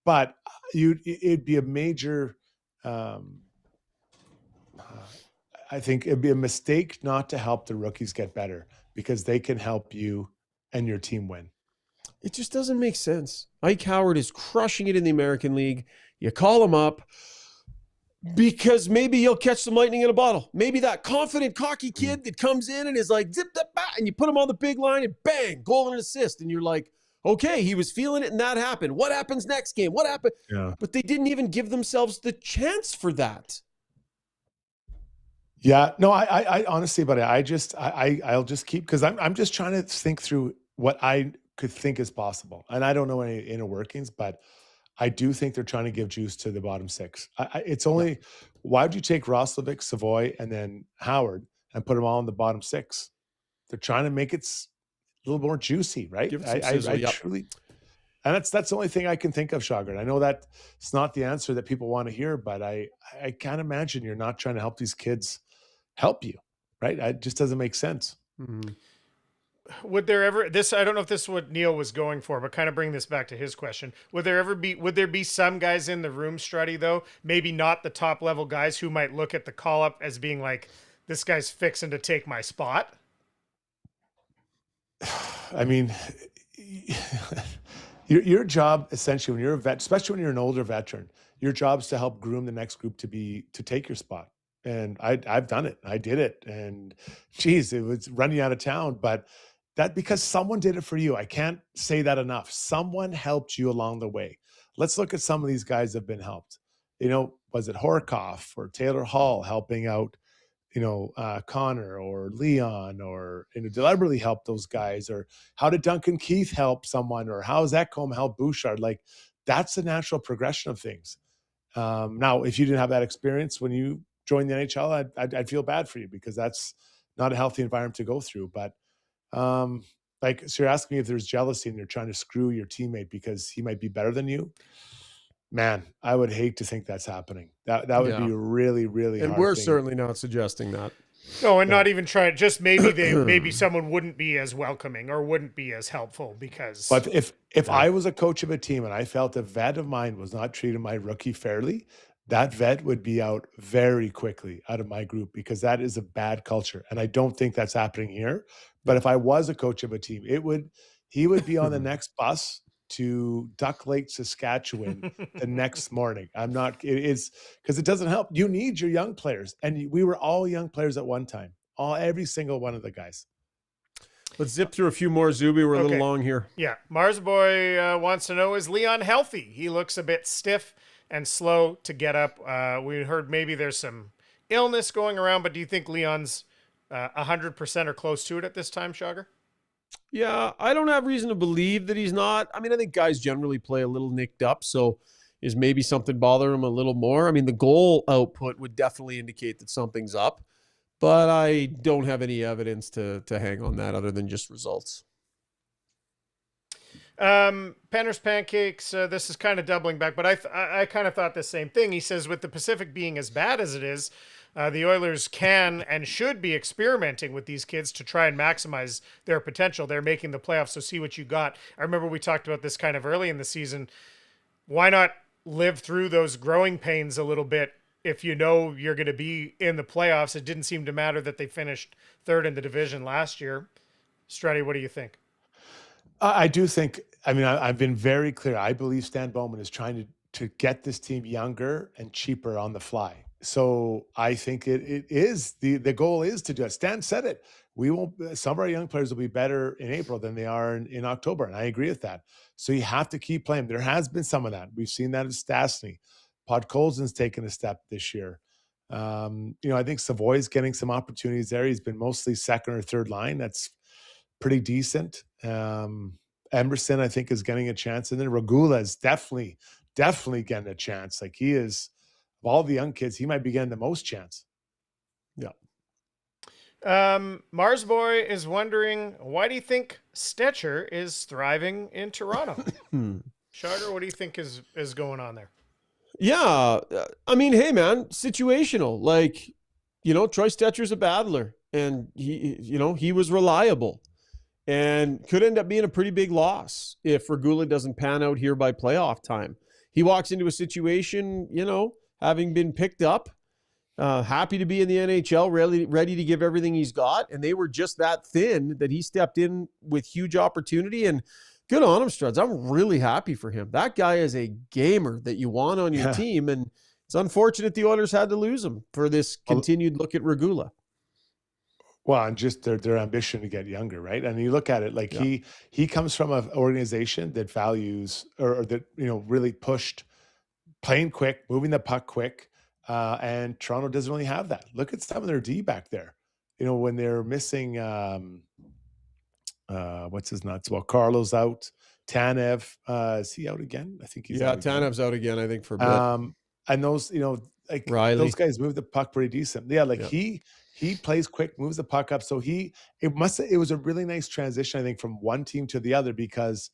But it'd be a major. I think it'd be a mistake not to help the rookies get better, because they can help you and your team win. It just doesn't make sense. Ike Howard is crushing it in the American League. You call him up because maybe you'll catch some lightning in a bottle. Maybe that confident, cocky kid that comes in and is like, zip, zip, bat, and you put him on the big line and bang, goal and assist. And you're like, okay, he was feeling it and that happened. What happens next game? What happened? Yeah. But they didn't even give themselves the chance for that. Yeah, no, I honestly, but I'll just keep, because I'm just trying to think through what I could think is possible, and I don't know any inner workings, but I do think they're trying to give juice to the bottom six. It's only why would you take Roslovic, Savoy, and then Howard and put them all in the bottom six? They're trying to make it a little more juicy, right? Give it some sizzle, I truly, and that's the only thing I can think of, Shaugger. I know that it's not the answer that people want to hear, but I can't imagine you're not trying to help these kids help you, right? It just doesn't make sense. Mm-hmm. Would there ever, I don't know if this is what Neil was going for, but kind of bring this back to his question. Would there be some guys in the room, Struddy, though, maybe not the top level guys, who might look at the call up as being like, this guy's fixing to take my spot? I mean, your job essentially, when you're a vet, especially when you're an older veteran, your job is to help groom the next group to take your spot. And I've done it. I did it. And geez, it was running out of town, but that because someone did it for you. I can't say that enough. Someone helped you along the way. Let's look at some of these guys that have been helped. You know, was it Horkoff or Taylor Hall helping out, Connor or Leon, or, deliberately help those guys? Or how did Duncan Keith help someone? Or how has Ekholm helped Bouchard? Like, that's the natural progression of things. Now, if you didn't have that experience when you join the NHL, I'd feel bad for you, because that's not a healthy environment to go through. But so you're asking me if there's jealousy and you're trying to screw your teammate because he might be better than you. Man, I would hate to think that's happening. That would be really, really hard. And we're thing. certainly not suggesting that. No, and not even trying. Just maybe someone wouldn't be as welcoming or wouldn't be as helpful because. But if I was a coach of a team and I felt a vet of mine was not treating my rookie fairly, that vet would be out very quickly out of my group, because that is a bad culture. And I don't think that's happening here. But if I was a coach of a team, he would be on the next bus to Duck Lake, Saskatchewan the next morning. It's because it doesn't help. You need your young players. And we were all young players at one time. Every single one of the guys. Let's zip through a few more, Zuby. We're a little long here. Yeah. Mars Boy wants to know, is Leon healthy? He looks a bit stiff and slow to get up. We heard maybe there's some illness going around, but do you think Leon's 100% or close to it at this time, Shaugger? Yeah, I don't have reason to believe that he's not. I mean, I think guys generally play a little nicked up, so is maybe something bothering him a little more. I mean, the goal output would definitely indicate that something's up, but I don't have any evidence to hang on that other than just results. Penner's Pancakes, this is kind of doubling back, but I kind of thought the same thing. He says, with the Pacific being as bad as it is, The Oilers can and should be experimenting with these kids to try and maximize their potential. They're making the playoffs, so see what you got. I remember we talked about this kind of early in the season. Why not live through those growing pains a little bit if you know you're going to be in the playoffs? It didn't seem to matter that they finished third in the division last year. Struddy, what do you think? I do think, I mean, I've been very clear. I believe Stan Bowman is trying to get this team younger and cheaper on the fly. So I think it is the goal is to do it. Stan said it. We won't. Some of our young players will be better in April than they are in October, and I agree with that. So you have to keep playing. There has been some of that. We've seen that at Stastny. Podkolzin's taken a step this year. I think Savoy's getting some opportunities there. He's been mostly second or third line. That's pretty decent. Emerson, I think, is getting a chance, and then Regula is definitely getting a chance. Like, he is, of all the young kids, he might be getting the most chance. Yeah. Mars Boy is wondering, why do you think Stetcher is thriving in Toronto? Shaugger, what do you think is going on there? Yeah, I mean, hey man, situational. Like, Troy Stetcher's a battler, and he was reliable, and could end up being a pretty big loss if Regula doesn't pan out here by playoff time. He walks into a situation, having been picked up, happy to be in the NHL, ready to give everything he's got. And they were just that thin that he stepped in with huge opportunity, and good on him, Struds. I'm really happy for him. That guy is a gamer that you want on your team. And it's unfortunate the Oilers had to lose him for this continued look at Regula. Well, and just their ambition to get younger, right? And you look at it like he comes from an organization that values or that really pushed playing quick, moving the puck quick, and Toronto doesn't really have that. Look at some of their D back there. When they're missing what's his nuts? Well, Carlo's out. Tanev, is he out again? I think he's out again. Tanev's out again, I think, for a bit. And those, like Riley. Those guys move the puck pretty decent. Yeah, he plays quick, moves the puck up. So it was a really nice transition, I think, from one team to the other, because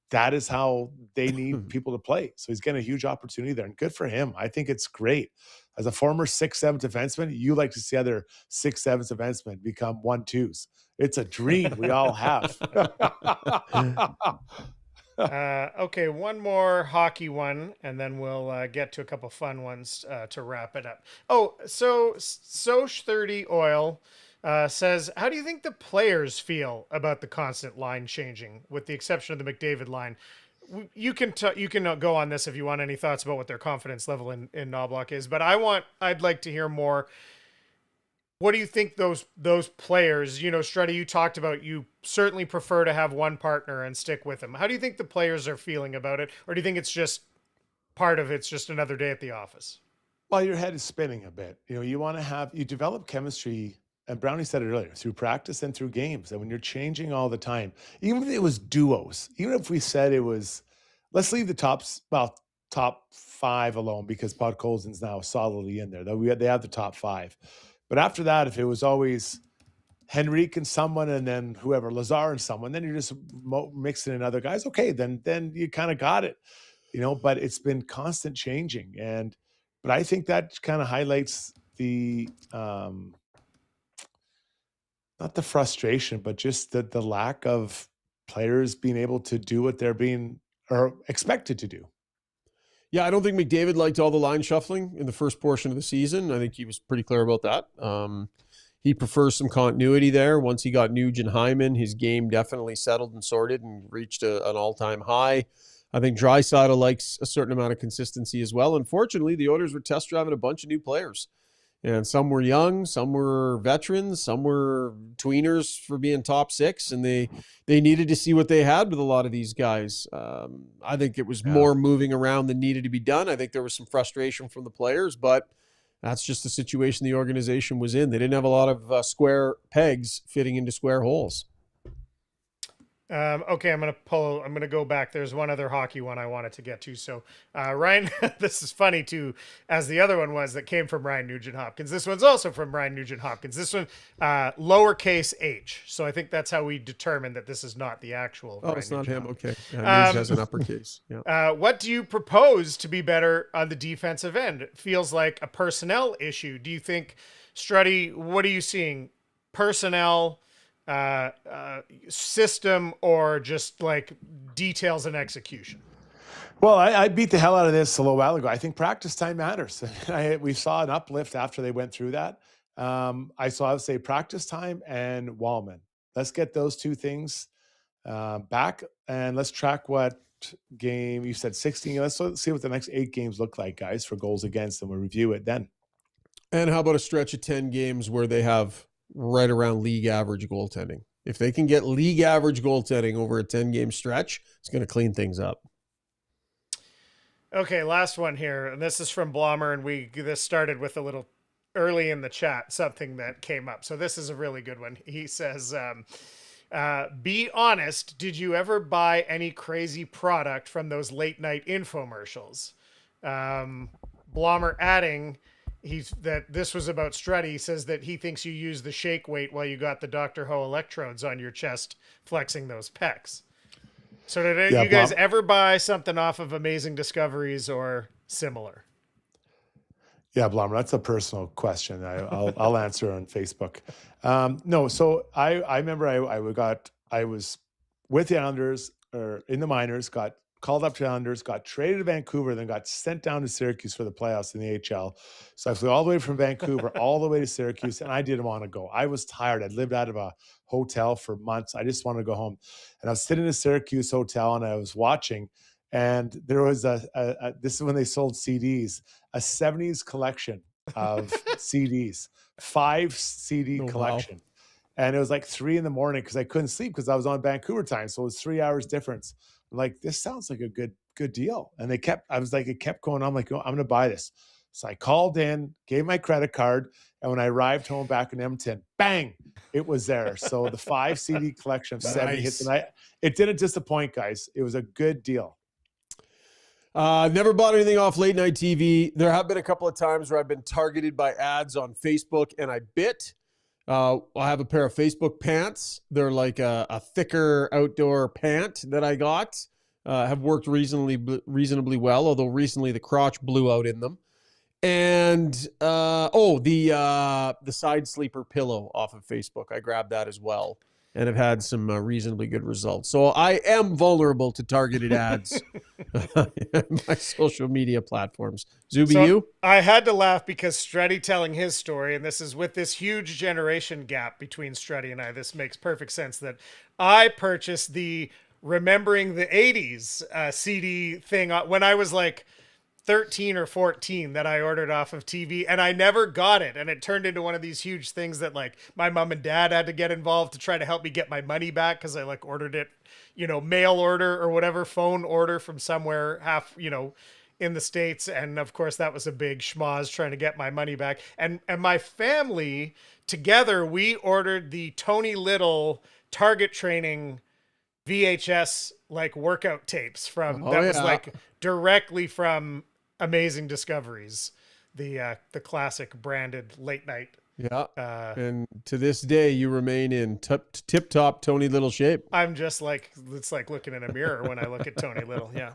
that is how they need people to play. So he's getting a huge opportunity there, and good for him. I think it's great. As a former 6'7" defenseman, you like to see other 6'7" defensemen become 1-2s. It's a dream we all have. Okay, one more hockey one, and then we'll get to a couple fun ones to wrap it up. Oh, so Soch30 Oil says, how do you think the players feel about the constant line changing, with the exception of the McDavid line? You can go on this if you want any thoughts about what their confidence level in Knobloch is, but I'd like to hear more. What do you think those players, Struddy, you talked about, you certainly prefer to have one partner and stick with him. How do you think the players are feeling about it? Or do you think it's just part of it's just another day at the office? Well, your head is spinning a bit. You develop chemistry, and Brownie said it earlier, through practice and through games. And when you're changing all the time, even if it was duos, even if we said it was, let's leave the top 5 alone, because Podkolzin's now solidly in there. They have the top 5. But after that, if it was always Henrique and someone, and then whoever, Lazar and someone, then you're just mixing in other guys. Okay, then you kind of got it, But it's been constant changing, but I think that kind of highlights the not the frustration, but just the lack of players being able to do what they're being or expected to do. Yeah, I don't think McDavid liked all the line shuffling in the first portion of the season. I think he was pretty clear about that. He prefers some continuity there. Once he got Nuge and Hyman, his game definitely settled and sorted and reached an all-time high. I think Draisaitl likes a certain amount of consistency as well. Unfortunately, the Oilers were test driving a bunch of new players. And some were young, some were veterans, some were tweeners for being top 6, and they needed to see what they had with a lot of these guys. I think it was more moving around than needed to be done. I think there was some frustration from the players, but that's just the situation the organization was in. They didn't have a lot of square pegs fitting into square holes. Okay, I'm gonna go back. There's one other hockey one I wanted to get to. So Ryan, this is funny too, as the other one was that came from Ryan Nugent Hopkins. This one's also from Ryan Nugent Hopkins. This one, lowercase h. So I think that's how we determined that this is not the actual. Oh, Ryan it's not Nugent him. Hopkins. Okay, Nuge has an uppercase. Yeah. What do you propose to be better on the defensive end? It feels like a personnel issue. Do you think, Struddy, what are you seeing? Personnel, system, or just like details and execution? Well, I beat the hell out of this a little while ago. I think practice time matters. We saw an uplift after they went through that. I would say practice time and Wallman. Let's get those two things back, and let's track what game you said 16. Let's see what the next 8 games look like, guys, for goals against, and we'll review it then. And how about a stretch of 10 games where they have right around league average goaltending? If they can get league average goaltending over a 10-game stretch, it's going to clean things up. Okay, last one here, and this is from Blommer, and this started with a little early in the chat, something that came up. So this is a really good one. He says, be honest, did you ever buy any crazy product from those late night infomercials? Blommer adding that this was about Struddy. He says that he thinks you use the shake weight while you got the Dr. Ho electrodes on your chest, flexing those pecs. So did you guys ever buy something off of Amazing Discoveries or similar? Yeah, Blommer, that's a personal question. I'll answer on Facebook. No, so I remember I was with the Islanders or in the minors, got called up to the Islanders, got traded to Vancouver, then got sent down to Syracuse for the playoffs in the AHL. So I flew all the way from Vancouver all the way to Syracuse, and I didn't want to go. I was tired. I'd lived out of a hotel for months. I just wanted to go home. And I was sitting in a Syracuse hotel, and I was watching, and there was this is when they sold CDs, a 70s collection of CDs, 5 CD collection. Wow. And it was like 3 a.m. because I couldn't sleep because I was on Vancouver time. So it was 3 hours difference. I'm like, this sounds like a good deal. And it kept going on. I'm like, oh, I'm going to buy this. So I called in, gave my credit card. And when I arrived home back in Edmonton, bang, it was there. So the 5 CD collection of 70 hits. And it didn't disappoint, guys. It was a good deal. Never bought anything off late night TV. There have been a couple of times where I've been targeted by ads on Facebook, and I bit. I have a pair of Facebook pants. They're like a thicker outdoor pant that I got. Have worked reasonably well, although recently the crotch blew out in them. And the side sleeper pillow off of Facebook. I grabbed that as well, and have had some reasonably good results. So I am vulnerable to targeted ads on my social media platforms. Zuby, you? I had to laugh because Struddy telling his story, and this is with this huge generation gap between Struddy and I. This makes perfect sense that I purchased the Remembering the 80s CD thing when I was like 13 or 14 that I ordered off of TV, and I never got it. And it turned into one of these huge things that like my mom and dad had to get involved to try to help me get my money back. Cause I like ordered it, mail order or whatever, phone order from somewhere in the States. And of course that was a big schmoz trying to get my money back. And my family together, we ordered the Tony Little target training VHS like workout tapes was like directly from Amazing Discoveries, the classic branded late night. Yeah. And to this day, you remain in tip-top Tony Little shape. I'm just like, it's like looking in a mirror when I look at Tony Little. Yeah.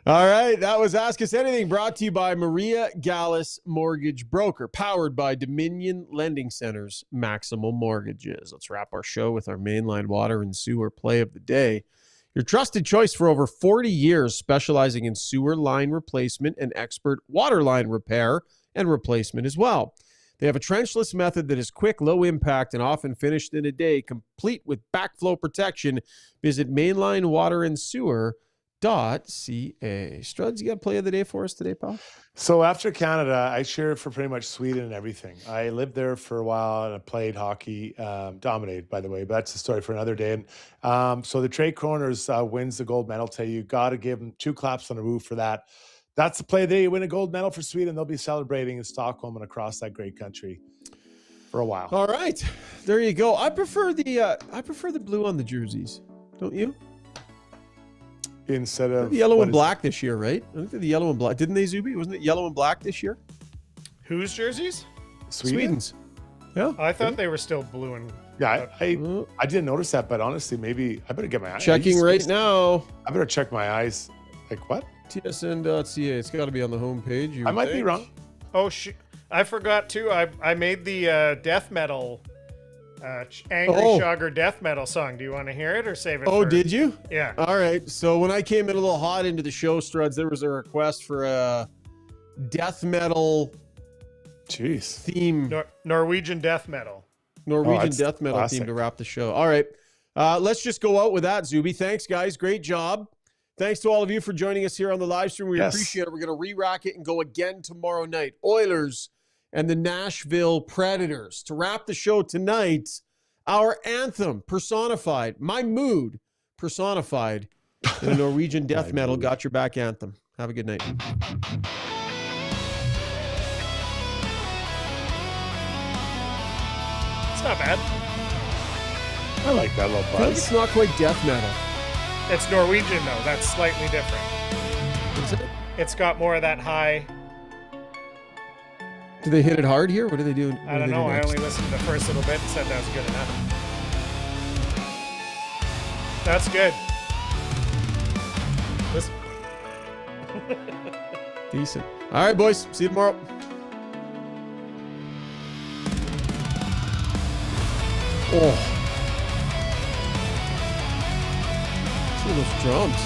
All right. That was Ask Us Anything, brought to you by Maria Gallus Mortgage Broker, powered by Dominion Lending Center's Maximal Mortgages. Let's wrap our show with our mainline water and sewer play of the day. Your trusted choice for over 40 years, specializing in sewer line replacement and expert water line repair and replacement as well. They have a trenchless method that is quick, low impact, and often finished in a day, complete with backflow protection. Visit mainlinewaterandsewer.ca. Struds, you got a play of the day for us today, pal? So after Canada, I cheered for pretty much Sweden and everything. I lived there for a while and I played hockey, dominated, by the way, but that's a story for another day. And so the Trey Kroners wins the gold medal. Tell you got to give them 2 claps on the roof for that. That's the play of the day. You win a gold medal for Sweden. They'll be celebrating in Stockholm and across that great country for a while. All right, there you go. I prefer the blue on the jerseys. don't you? Instead of the yellow and black this year, right? I think they're the yellow and black. Didn't they, Zuby? Wasn't it yellow and black this year? Whose jerseys? Sweden's. Yeah. I thought they were still blue and. Yeah, I didn't notice that, but honestly, maybe I better get my eyes. Checking right now. I better check my eyes. Like what? TSN.ca. It's got to be on the homepage. I might be wrong. Oh, I forgot too. I made the death metal, angry Shaugger death metal song. Do you want to hear it or save it? Oh, did you? Yeah. All right. So when I came in a little hot into the show, Struds, there was a request for a death metal theme. Norwegian death metal. Norwegian death metal theme to wrap the show. All right. Let's just go out with that, Zuby. Thanks, guys. Great job. Thanks to all of you for joining us here on the live stream. We appreciate it. We're going to re-rack it and go again tomorrow night. Oilers and the Nashville Predators. To wrap the show tonight, our anthem personified, my mood personified in a Norwegian death metal Got Your Back anthem. Have a good night. It's not bad. I like that little buzz. I feel like it's not quite death metal. It's Norwegian though. That's slightly different. Is it? It's got more of that high. Do they hit it hard here? What do they do? I don't know. I only listened to the first little bit and said that was good enough. That's good. Listen. Decent. All right, boys. See you tomorrow. Oh. See those drums.